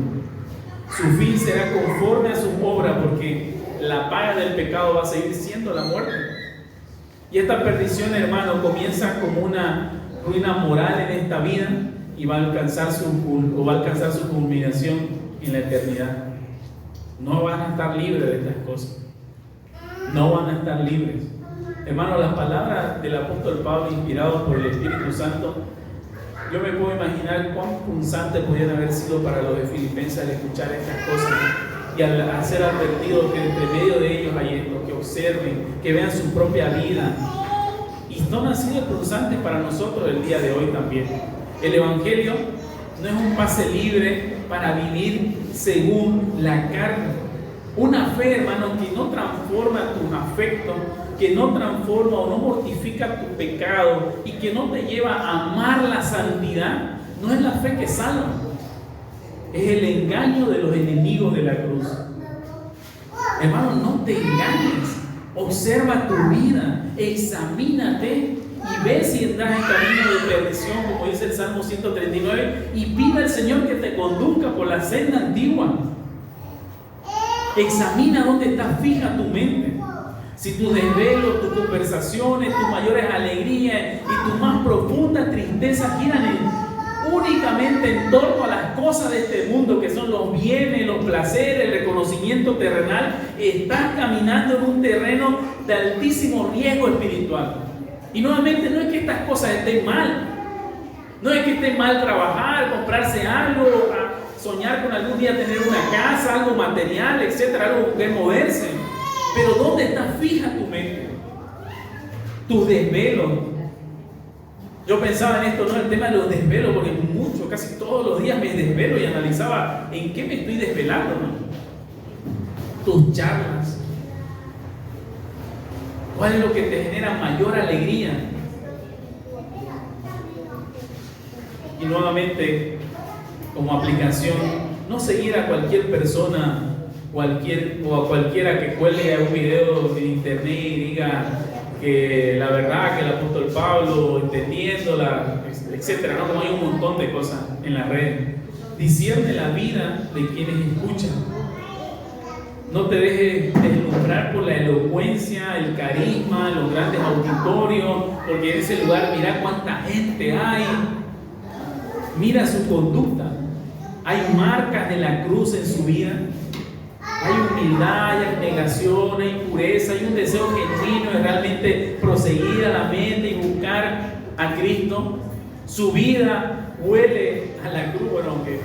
Su fin será conforme a su obra, porque la paga del pecado va a seguir siendo la muerte. Y esta perdición, hermano, comienza como una ruina moral en esta vida y va a alcanzar su culminación en la eternidad. No van a estar libres de estas cosas. No van a estar libres. Hermano, las palabras del apóstol Pablo, inspirados por el Espíritu Santo, yo me puedo imaginar cuán punzante podían haber sido para los de Filipenses al escuchar estas cosas y al ser advertidos que entre medio de ellos hay esto, que observen, que vean su propia vida. Y no han sido punzantes para nosotros el día de hoy también. El Evangelio no es un pase libre para vivir según la carne. Una fe, hermano, que no transforma tus afectos, que no transforma o no mortifica tu pecado y que no te lleva a amar la santidad, no es la fe que salva. Es el engaño de los enemigos de la cruz. Hermano, no te engañes. Observa tu vida, examínate y ve si estás en camino de perdición, como dice el Salmo 139, y pide al Señor que te conduzca por la senda antigua. Examina dónde está fija tu mente. Si tus desvelos, tus conversaciones, tus mayores alegrías y tus más profundas tristezas giran únicamente en torno a las cosas de este mundo, que son los bienes, los placeres, el reconocimiento terrenal, estás caminando en un terreno de altísimo riesgo espiritual. Y nuevamente no es que estas cosas estén mal, no es que esté mal trabajar, comprarse algo, soñar con algún día tener una casa, algo material, etcétera, algo que moverse. Pero ¿dónde está fija tu mente? Tus desvelos. Yo pensaba en esto, ¿no? El tema de los desvelos, porque casi todos los días me desvelo y analizaba en qué me estoy desvelando, ¿no? Tus charlas. ¿Cuál es lo que te genera mayor alegría? Y nuevamente, como aplicación, no seguir a cualquier persona o a cualquiera que cuelgue un video en internet y diga que la verdad que el apóstol Pablo, entendiéndola, etcétera, ¿no? Como hay un montón de cosas en la red. Discierne la vida de quienes escuchan. No te dejes deslumbrar por la elocuencia, el carisma, los grandes auditorios, porque en ese lugar mira cuánta gente hay. Mira su conducta. Hay marcas de la cruz en su vida. Hay humildad, hay abnegación, hay pureza, hay un deseo genuino de realmente proseguir a la mente y buscar a Cristo. Su vida huele a la cruz, bueno, aunque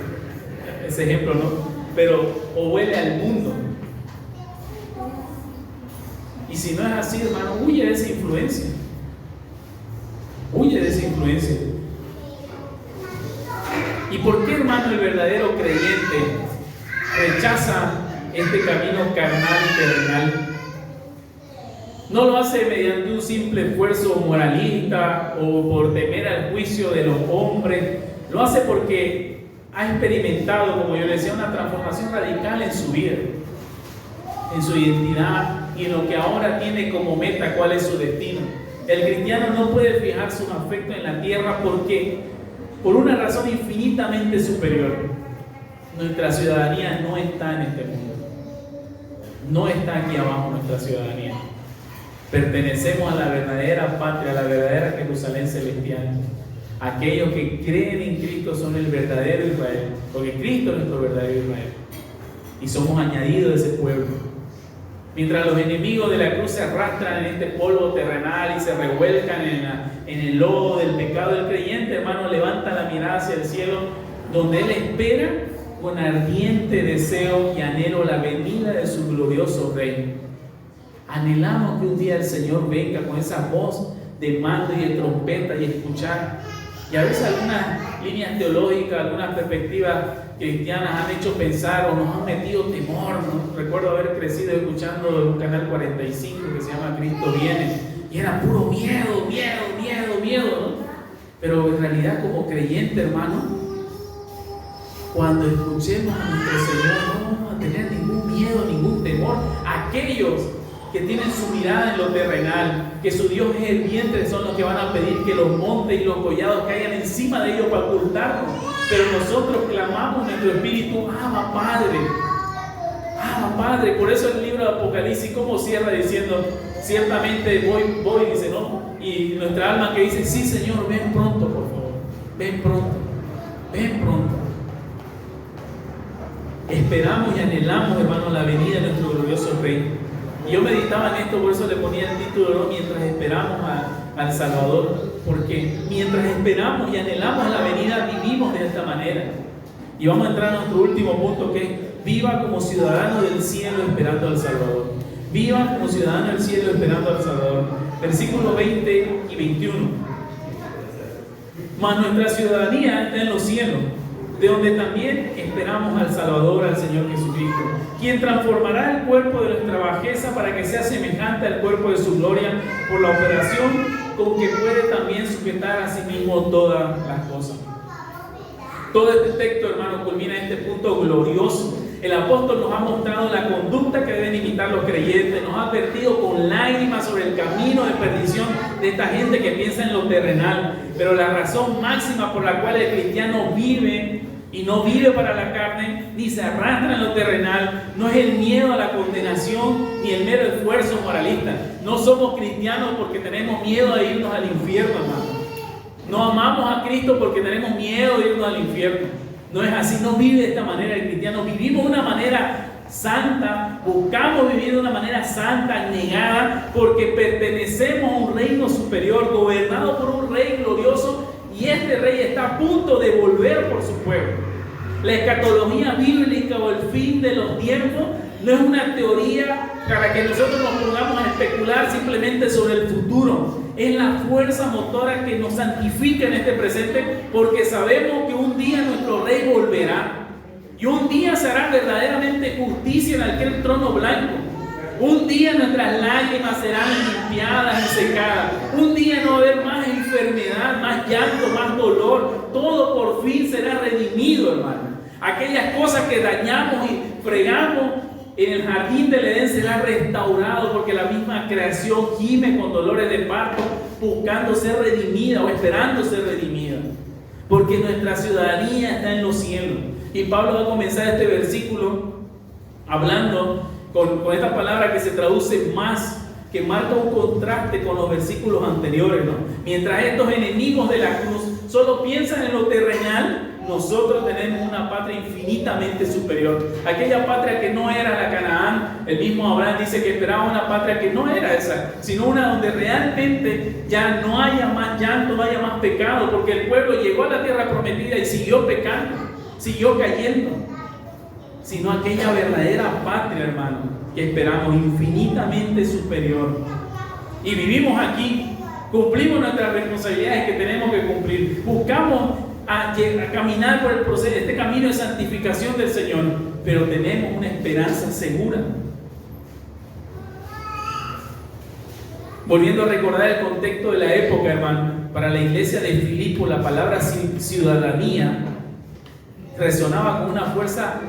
ese ejemplo no, pero o huele al mundo. Y si no es así, hermano, huye de esa influencia. Huye de esa influencia. ¿Y por qué, hermano, el verdadero creyente rechaza este camino carnal y terrenal? No lo hace mediante un simple esfuerzo moralista o por temer al juicio de los hombres. Lo hace porque ha experimentado, como yo le decía, una transformación radical en su vida, en su identidad y en lo que ahora tiene como meta, cuál es su destino. El cristiano no puede fijar sus afectos en la tierra porque, por una razón infinitamente superior, nuestra ciudadanía no está en este mundo. No está aquí abajo nuestra ciudadanía. Pertenecemos a la verdadera patria, a la verdadera Jerusalén celestial. Aquellos que creen en Cristo son el verdadero Israel, porque Cristo es nuestro verdadero Israel. Y somos añadidos de ese pueblo. Mientras los enemigos de la cruz se arrastran en este polvo terrenal y se revuelcan en el lodo del pecado, del creyente, hermano, levanta la mirada hacia el cielo, donde él espera con ardiente deseo y anhelo la venida de su glorioso Rey. Anhelamos que un día el Señor venga con esa voz de mando y de trompeta y escuchar. Y a veces algunas líneas teológicas, algunas perspectivas cristianas han hecho pensar o nos han metido temor, ¿no? Recuerdo haber crecido escuchando en un canal 45 que se llama Cristo Viene, y era puro miedo, ¿no? Pero en realidad, como creyente, hermano, cuando escuchemos a nuestro Señor, no vamos a tener ningún miedo, ningún temor. Aquellos que tienen su mirada en lo terrenal, que su Dios es el vientre, son los que van a pedir que los montes y los collados caigan encima de ellos para ocultarnos. Pero nosotros clamamos en nuestro espíritu: Abba, Padre. Abba, Padre. Por eso el libro de Apocalipsis, ¿cómo cierra? Diciendo: ciertamente voy, dice, ¿no? Y nuestra alma que dice: sí, Señor, ven pronto, por favor. Ven pronto. Esperamos y anhelamos, hermano, la venida de nuestro glorioso Rey. Y yo meditaba en esto, por eso le ponía el título, ¿no? Mientras esperamos al Salvador, porque mientras esperamos y anhelamos la venida, vivimos de esta manera. Y vamos a entrar a nuestro último punto, que es: viva como ciudadano del cielo esperando al Salvador. Viva como ciudadano del cielo esperando al Salvador. Versículos 20 y 21. mas nuestra ciudadanía está en los cielos, de donde también esperamos al Salvador, al Señor Jesucristo, quien transformará el cuerpo de nuestra bajeza para que sea semejante al cuerpo de su gloria, por la operación con que puede también sujetar a sí mismo todas las cosas. Todo este texto, hermano, culmina en este punto glorioso. El apóstol nos ha mostrado la conducta que deben imitar los creyentes, nos ha advertido con lágrimas sobre el camino de perdición de esta gente que piensa en lo terrenal. Pero la razón máxima por la cual el cristiano vive y no vive para la carne, ni se arrastra en lo terrenal, no es el miedo a la condenación ni el mero esfuerzo moralista. No somos cristianos porque tenemos miedo de irnos al infierno, hermano. No amamos a Cristo porque tenemos miedo de irnos al infierno. No es así, no vive de esta manera el cristiano. Vivimos de una manera santa, buscamos vivir de una manera santa, negada, porque pertenecemos a un reino superior, gobernado por un rey glorioso, y este rey está a punto de volver por su pueblo. La escatología bíblica o el fin de los tiempos no es una teoría para que nosotros nos pongamos a especular simplemente sobre el futuro. Es la fuerza motora que nos santifica en este presente, porque sabemos que un día nuestro rey volverá y un día se hará verdaderamente justicia en aquel trono blanco. Un día nuestras lágrimas serán limpiadas y secadas. Un día no va a haber más enfermedad, más llanto, más dolor. Todo por fin será redimido, hermano. Aquellas cosas que dañamos y fregamos en el jardín del Edén será restaurado, porque la misma creación gime con dolores de parto, buscando ser redimida o esperando ser redimida, porque nuestra ciudadanía está en los cielos. Y Pablo va a comenzar este versículo hablando con esta palabra que se traduce más, que marca un contraste con los versículos anteriores, ¿no? Mientras estos enemigos de la cruz solo piensan en lo terrenal, nosotros tenemos una patria infinitamente superior. Aquella patria que no era la Canaán, el mismo Abraham dice que esperaba una patria que no era esa, sino una donde realmente ya no haya más llanto, no haya más pecado, porque el pueblo llegó a la tierra prometida y siguió pecando, siguió cayendo. Sino aquella verdadera patria, hermano, que esperamos, infinitamente superior. Y vivimos aquí, cumplimos nuestras responsabilidades que tenemos que cumplir, buscamos a caminar por el proceso, este camino de santificación del Señor, pero tenemos una esperanza segura. Volviendo a recordar el contexto de la época, hermano, para la iglesia de Filipo la palabra ciudadanía resonaba con una fuerza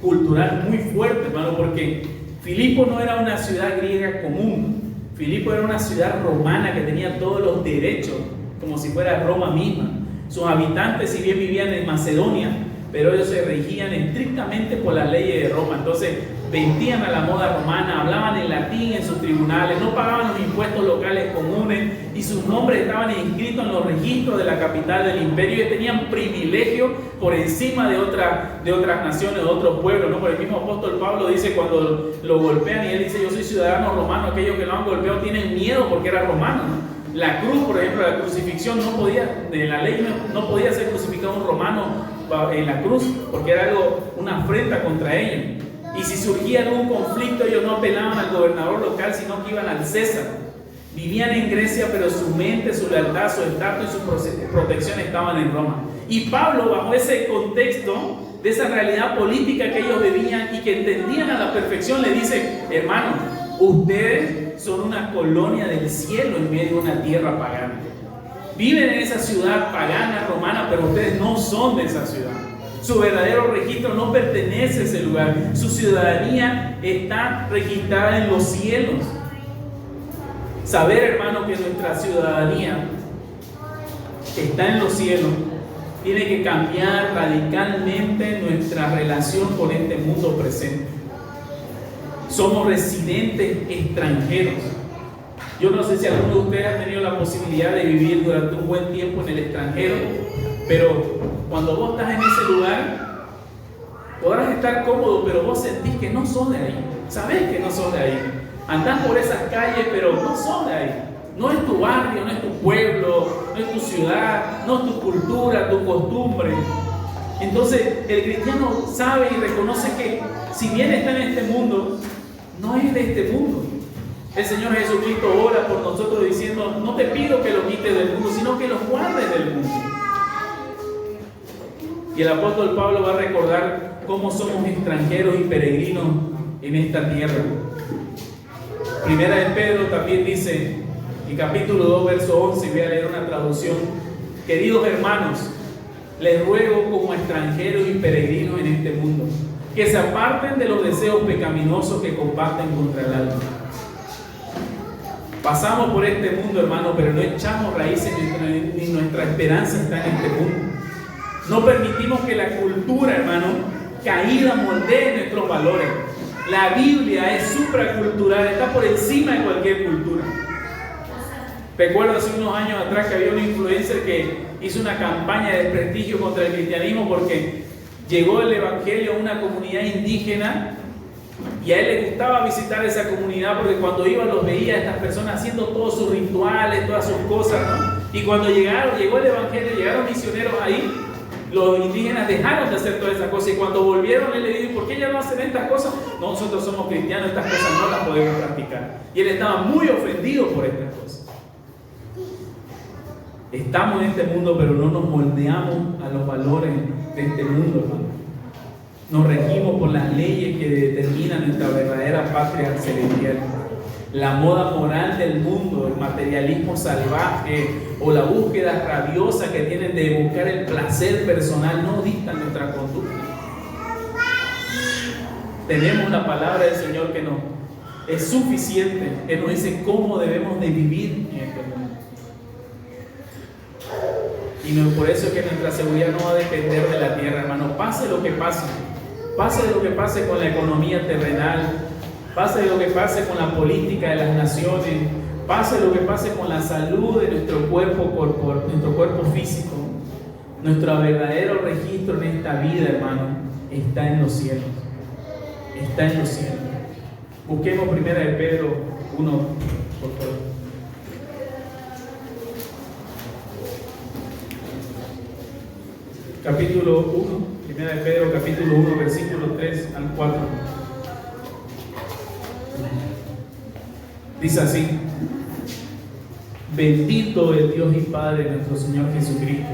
cultural muy fuerte, hermano, porque Filipo no era una ciudad griega común. Filipo era una ciudad romana que tenía todos los derechos, como si fuera Roma misma. Sus habitantes, si bien vivían en Macedonia, pero ellos se regían estrictamente por las leyes de Roma. Entonces vestían a la moda romana, hablaban en latín en sus tribunales, no pagaban los impuestos locales comunes y sus nombres estaban inscritos en los registros de la capital del imperio, y tenían privilegio por encima de otras naciones, de otros pueblos, ¿no? Por el mismo apóstol Pablo dice cuando lo golpean y él dice: yo soy ciudadano romano. Aquellos que lo han golpeado tienen miedo porque era romano, ¿no? La cruz, por ejemplo, la crucifixión no podía, de la ley no podía ser crucificado un romano en la cruz, porque era una afrenta contra ellos. Y si surgía algún conflicto, ellos no apelaban al gobernador local, sino que iban al César. Vivían en Grecia, pero su mente, su lealtad, su estatus y su protección estaban en Roma. Y Pablo, bajo ese contexto de esa realidad política que ellos vivían y que entendían a la perfección, le dice: hermano, ustedes son una colonia del cielo en medio de una tierra pagana. Viven en esa ciudad pagana, romana, pero ustedes no son de esa ciudad. Su verdadero registro no pertenece a ese lugar. Su ciudadanía está registrada en los cielos. Saber, hermano, que nuestra ciudadanía está en los cielos tiene que cambiar radicalmente nuestra relación con este mundo presente. Somos residentes extranjeros. Yo no sé si alguno de ustedes ha tenido la posibilidad de vivir durante un buen tiempo en el extranjero, pero cuando vos estás en ese lugar, podrás estar cómodo, pero vos sentís que no sos de ahí. Sabés que no sos de ahí. Andás por esas calles, pero no sos de ahí. No es tu barrio, no es tu pueblo, no es tu ciudad, no es tu cultura, tu costumbre. Entonces el cristiano sabe y reconoce que si bien está en este mundo, no es de este mundo. El Señor Jesucristo ora por nosotros diciendo: no te pido que lo quites del mundo, sino que lo guardes del mundo. Y el apóstol Pablo va a recordar cómo somos extranjeros y peregrinos en esta tierra. Primera de Pedro también dice, en capítulo 2, verso 11, voy a leer una traducción: queridos hermanos, les ruego como extranjeros y peregrinos en este mundo, que se aparten de los deseos pecaminosos que combaten contra el alma. Pasamos por este mundo, hermano, pero no echamos raíces ni nuestra esperanza está en este mundo. No permitimos que la cultura, hermano, caída moldee nuestros valores. La Biblia es supracultural, está por encima de cualquier cultura. Recuerdo hace unos años atrás que había un influencer que hizo una campaña de desprestigio contra el cristianismo porque llegó el evangelio a una comunidad indígena y a él le gustaba visitar esa comunidad porque cuando iba los veía a estas personas haciendo todos sus rituales, todas sus cosas, ¿no? Y cuando llegó el evangelio, llegaron misioneros ahí, los indígenas dejaron de hacer todas esas cosas y cuando volvieron él le dijo: ¿por qué ya no hacen estas cosas? No, nosotros somos cristianos, estas cosas no las podemos practicar. Y él estaba muy ofendido por estas cosas. Estamos en este mundo, pero no nos moldeamos a los valores de este mundo, hermano. Nos regimos por las leyes que determinan nuestra verdadera patria celestial. La moda moral del mundo, el materialismo salvaje o la búsqueda rabiosa que tienen de buscar el placer personal no dictan nuestra conducta. Tenemos la palabra del Señor que nos es suficiente, que nos dice cómo debemos de vivir en este mundo. Y por eso es que nuestra seguridad no va a depender de la tierra, hermano. Pase lo que pase lo que pase con la economía terrenal, pase lo que pase con la política de las naciones, pase lo que pase con la salud de nuestro cuerpo físico, nuestro verdadero registro en esta vida, hermano, está en los cielos. Está en los cielos. Busquemos primera de Pedro 1, por favor. Capítulo 1, primera de Pedro, capítulo 1, versículo 3 al 4. Dice así: bendito el Dios y Padre de nuestro Señor Jesucristo,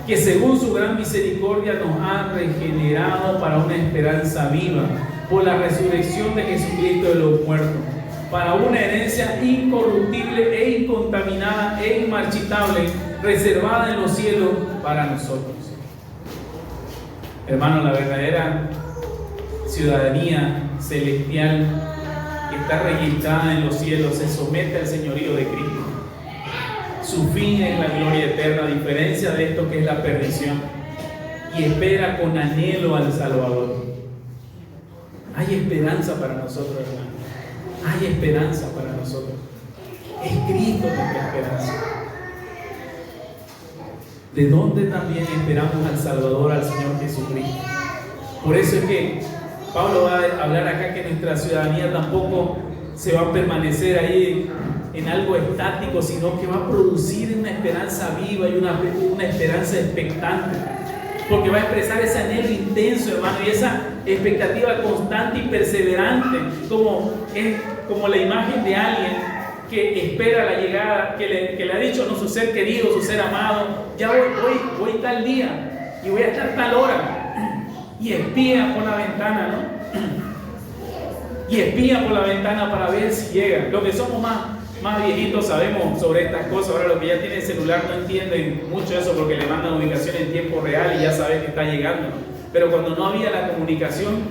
que según su gran misericordia nos ha regenerado para una esperanza viva, por la resurrección de Jesucristo de los muertos, para una herencia incorruptible e incontaminada e inmarchitable, reservada en los cielos para nosotros. Hermano, la verdadera ciudadanía celestial que está registrada en los cielos se somete al señorío de Cristo. Su fin es la gloria eterna, a diferencia de esto que es la perdición, y espera con anhelo al Salvador. Hay esperanza para nosotros, hermano. Hay esperanza para nosotros. Es Cristo nuestra esperanza. ¿De dónde también esperamos al Salvador, al Señor Jesucristo? Por eso es que Pablo va a hablar acá que nuestra ciudadanía tampoco se va a permanecer ahí en algo estático, sino que va a producir una esperanza viva y una esperanza expectante, porque va a expresar ese anhelo intenso, hermano, y esa expectativa constante y perseverante, como la imagen de alguien que espera la llegada, que le ha dicho, no, su ser querido, su ser amado: ya voy tal día y voy a estar tal hora, y espía por la ventana, ¿no? Y espía por la ventana para ver si llega. Los que somos más viejitos sabemos sobre estas cosas. Ahora los que ya tienen celular no entienden mucho eso, porque le mandan ubicación en tiempo real y ya saben que está llegando, ¿no? Pero cuando no había la comunicación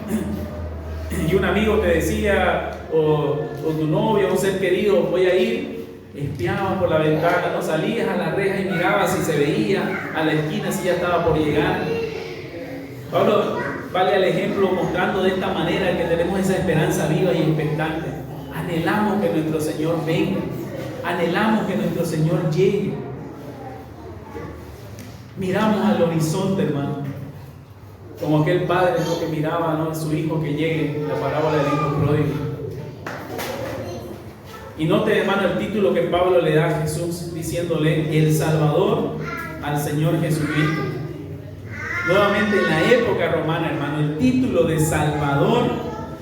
y un amigo te decía, o tu novio, un ser querido, voy a ir, espiabas por la ventana, no salías a la reja y mirabas si se veía, a la esquina si ya estaba por llegar. Pablo vale el ejemplo mostrando de esta manera que tenemos esa esperanza viva y expectante. Anhelamos que nuestro Señor venga, anhelamos que nuestro Señor llegue. Miramos al horizonte, hermano, como aquel padre, ¿no?, que miraba, ¿no?, a su hijo que llegue, la parábola del hijo pródigo. Y note, hermano, el título que Pablo le da a Jesús, diciéndole el Salvador al Señor Jesucristo. Nuevamente, en la época romana, hermano, el título de Salvador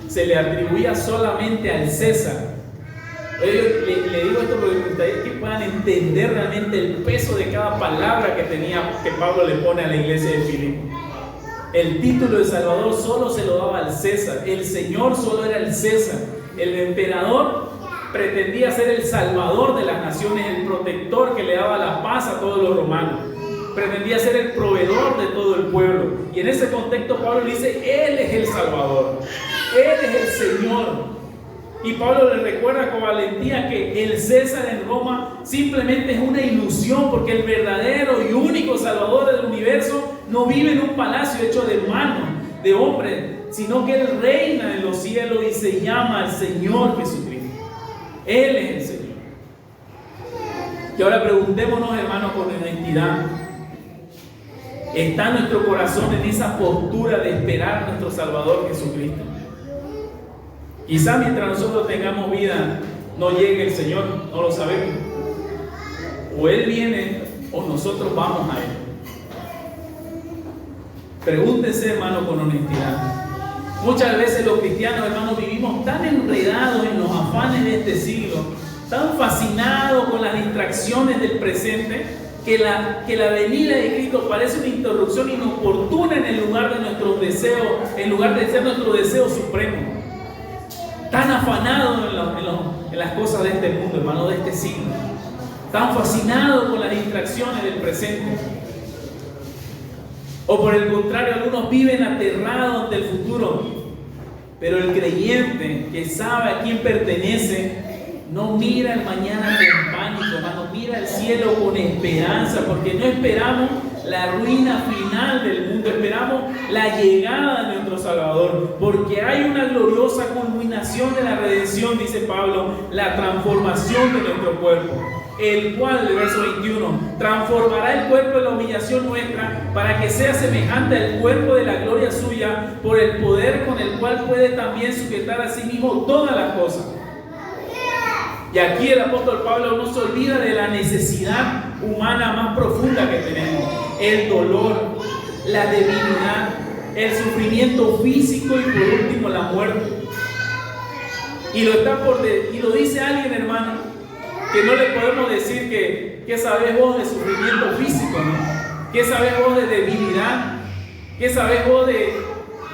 se le atribuía solamente al César. Yo le digo esto porque me gustaría que puedan entender realmente el peso de cada palabra que Pablo le pone a la iglesia de Filipo. El título de Salvador solo se lo daba al César. El Señor solo era el César. El emperador pretendía ser el salvador de las naciones, el protector que le daba la paz a todos los romanos. Pretendía ser el proveedor de todo el pueblo. Y en ese contexto Pablo le dice, Él es el Salvador. Él es el Señor. Y Pablo le recuerda con valentía que el César en Roma simplemente es una ilusión, porque el verdadero y único Salvador del universo no vive en un palacio hecho de manos de hombre, sino que Él reina en los cielos y se llama el Señor Jesucristo. Él es el Señor. Y ahora preguntémonos, hermanos, con honestidad, ¿está nuestro corazón en esa postura de esperar a nuestro Salvador Jesucristo? Quizá mientras nosotros tengamos vida no llegue el Señor, no lo sabemos. O Él viene o nosotros vamos a Él. Pregúntese, hermano, con honestidad. Muchas veces los cristianos, hermanos, vivimos tan enredados en los afanes de este siglo, tan fascinados con las distracciones del presente, que la venida de Cristo parece una interrupción inoportuna en el lugar de nuestros deseos, en lugar de ser nuestro deseo supremo. Tan afanados en las cosas de este mundo, hermano, de este siglo. Tan fascinados con las distracciones del presente. O por el contrario, algunos viven aterrados ante el futuro. Pero el creyente que sabe a quién pertenece, no mira el mañana con pánico, hermano, mira el cielo con esperanza, porque no esperamos la ruina final del mundo, esperamos la llegada de nuestro Salvador, porque hay una gloriosa culminación de la redención, dice Pablo, la transformación de nuestro cuerpo, el cual, el verso 21, transformará el cuerpo de la humillación nuestra para que sea semejante al cuerpo de la gloria suya, por el poder con el cual puede también sujetar a sí mismo todas las cosas. Y aquí el apóstol Pablo no se olvida de la necesidad humana más profunda que tenemos: el dolor, la debilidad, el sufrimiento físico y por último la muerte. Y lo dice alguien, hermano, que no le podemos decir ¿qué sabes vos de sufrimiento físico, no? ¿Qué sabes vos de debilidad? ¿Qué sabes vos de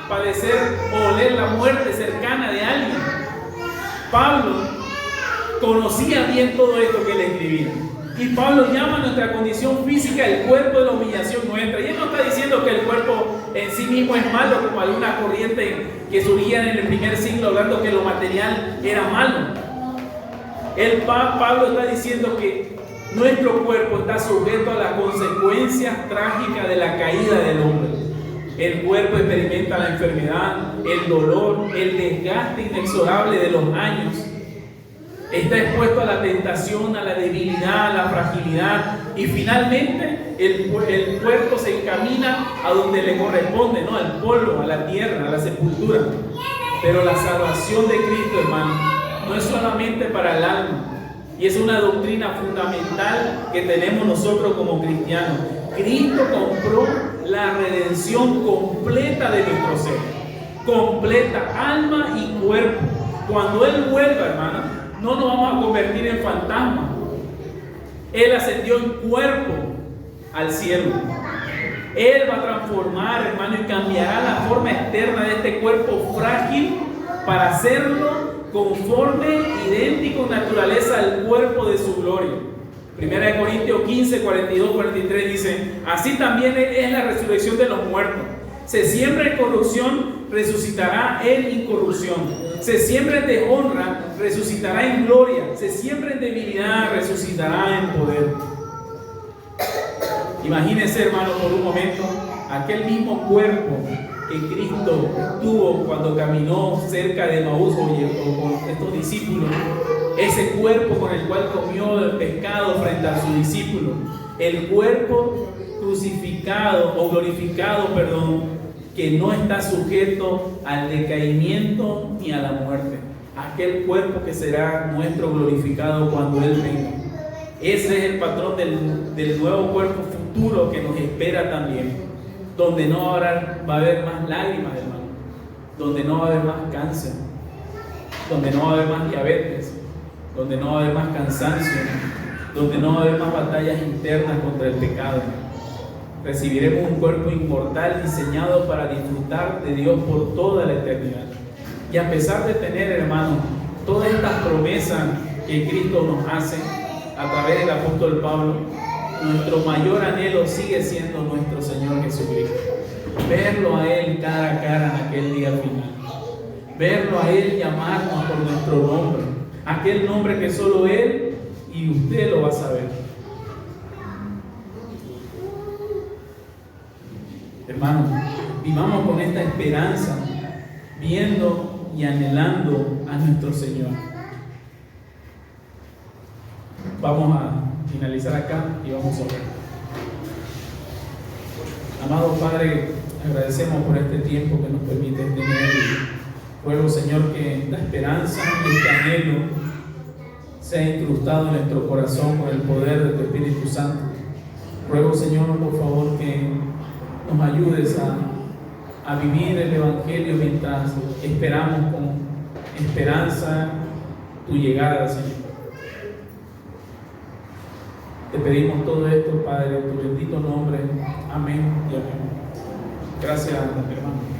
padecer o oler la muerte cercana de alguien? Pablo conocía bien todo esto que él escribía. Y Pablo llama a nuestra condición física el cuerpo de la humillación nuestra. Y él no está diciendo que el cuerpo en sí mismo es malo, como alguna corriente que surgía en el primer siglo hablando que lo material era malo. Pablo está diciendo que nuestro cuerpo está sujeto a las consecuencias trágicas de la caída del hombre. El cuerpo experimenta la enfermedad, el dolor, el desgaste inexorable de los años. Está expuesto a la tentación, a la debilidad, a la fragilidad, y finalmente el cuerpo se encamina a donde le corresponde, ¿no? Al polvo, a la tierra, a la sepultura. Pero la salvación de Cristo, hermano, no es solamente para el alma, y es una doctrina fundamental que tenemos nosotros como cristianos. Cristo compró la redención completa de nuestro ser, completa, alma y cuerpo. Cuando Él vuelva, hermano, no nos vamos a convertir en fantasmas. Él ascendió en cuerpo al cielo. Él va a transformar, hermano, y cambiará la forma externa de este cuerpo frágil para hacerlo conforme, idéntico en naturaleza al cuerpo de su gloria. 1 Corintios 15, 42, 43 dice: así también es la resurrección de los muertos. Se siembra en corrupción, resucitará en incorrupción. Se siembra en deshonra, resucitará en gloria. Se siembra en debilidad, resucitará en poder. Imagínense, hermano, por un momento, aquel mismo cuerpo que Cristo tuvo cuando caminó cerca de Emaús o con estos discípulos. Ese cuerpo con el cual comió el pescado frente a sus discípulos. El cuerpo crucificado o glorificado, que no está sujeto al decaimiento ni a la muerte. Aquel cuerpo que será nuestro glorificado cuando Él venga. Ese es el patrón del nuevo cuerpo futuro que nos espera también, donde no va a haber más lágrimas, hermano, donde no va a haber más cáncer, donde no va a haber más diabetes, donde no va a haber más cansancio, donde no va a haber más batallas internas contra el pecado. recibiremos un cuerpo inmortal diseñado para disfrutar de Dios por toda la eternidad. Y a pesar de tener, hermanos, todas estas promesas que Cristo nos hace a través del apóstol Pablo, nuestro mayor anhelo sigue siendo nuestro Señor Jesucristo. Verlo a Él cara a cara en aquel día final. Verlo a Él llamarnos por nuestro nombre. Aquel nombre que solo Él y usted lo va a saber. Hermanos, vivamos con esta esperanza, viendo y anhelando a nuestro Señor. Vamos a finalizar acá y vamos a orar. Amado Padre, agradecemos por este tiempo que nos permite tener. Ruego, Señor, que la esperanza y este anhelo sea incrustado en nuestro corazón con el poder de tu Espíritu Santo. Ruego, Señor, por favor, que nos ayudes a vivir el Evangelio mientras esperamos con esperanza tu llegada, Señor. Te pedimos todo esto, Padre, en tu bendito nombre. Amén y amén. Gracias, hermano.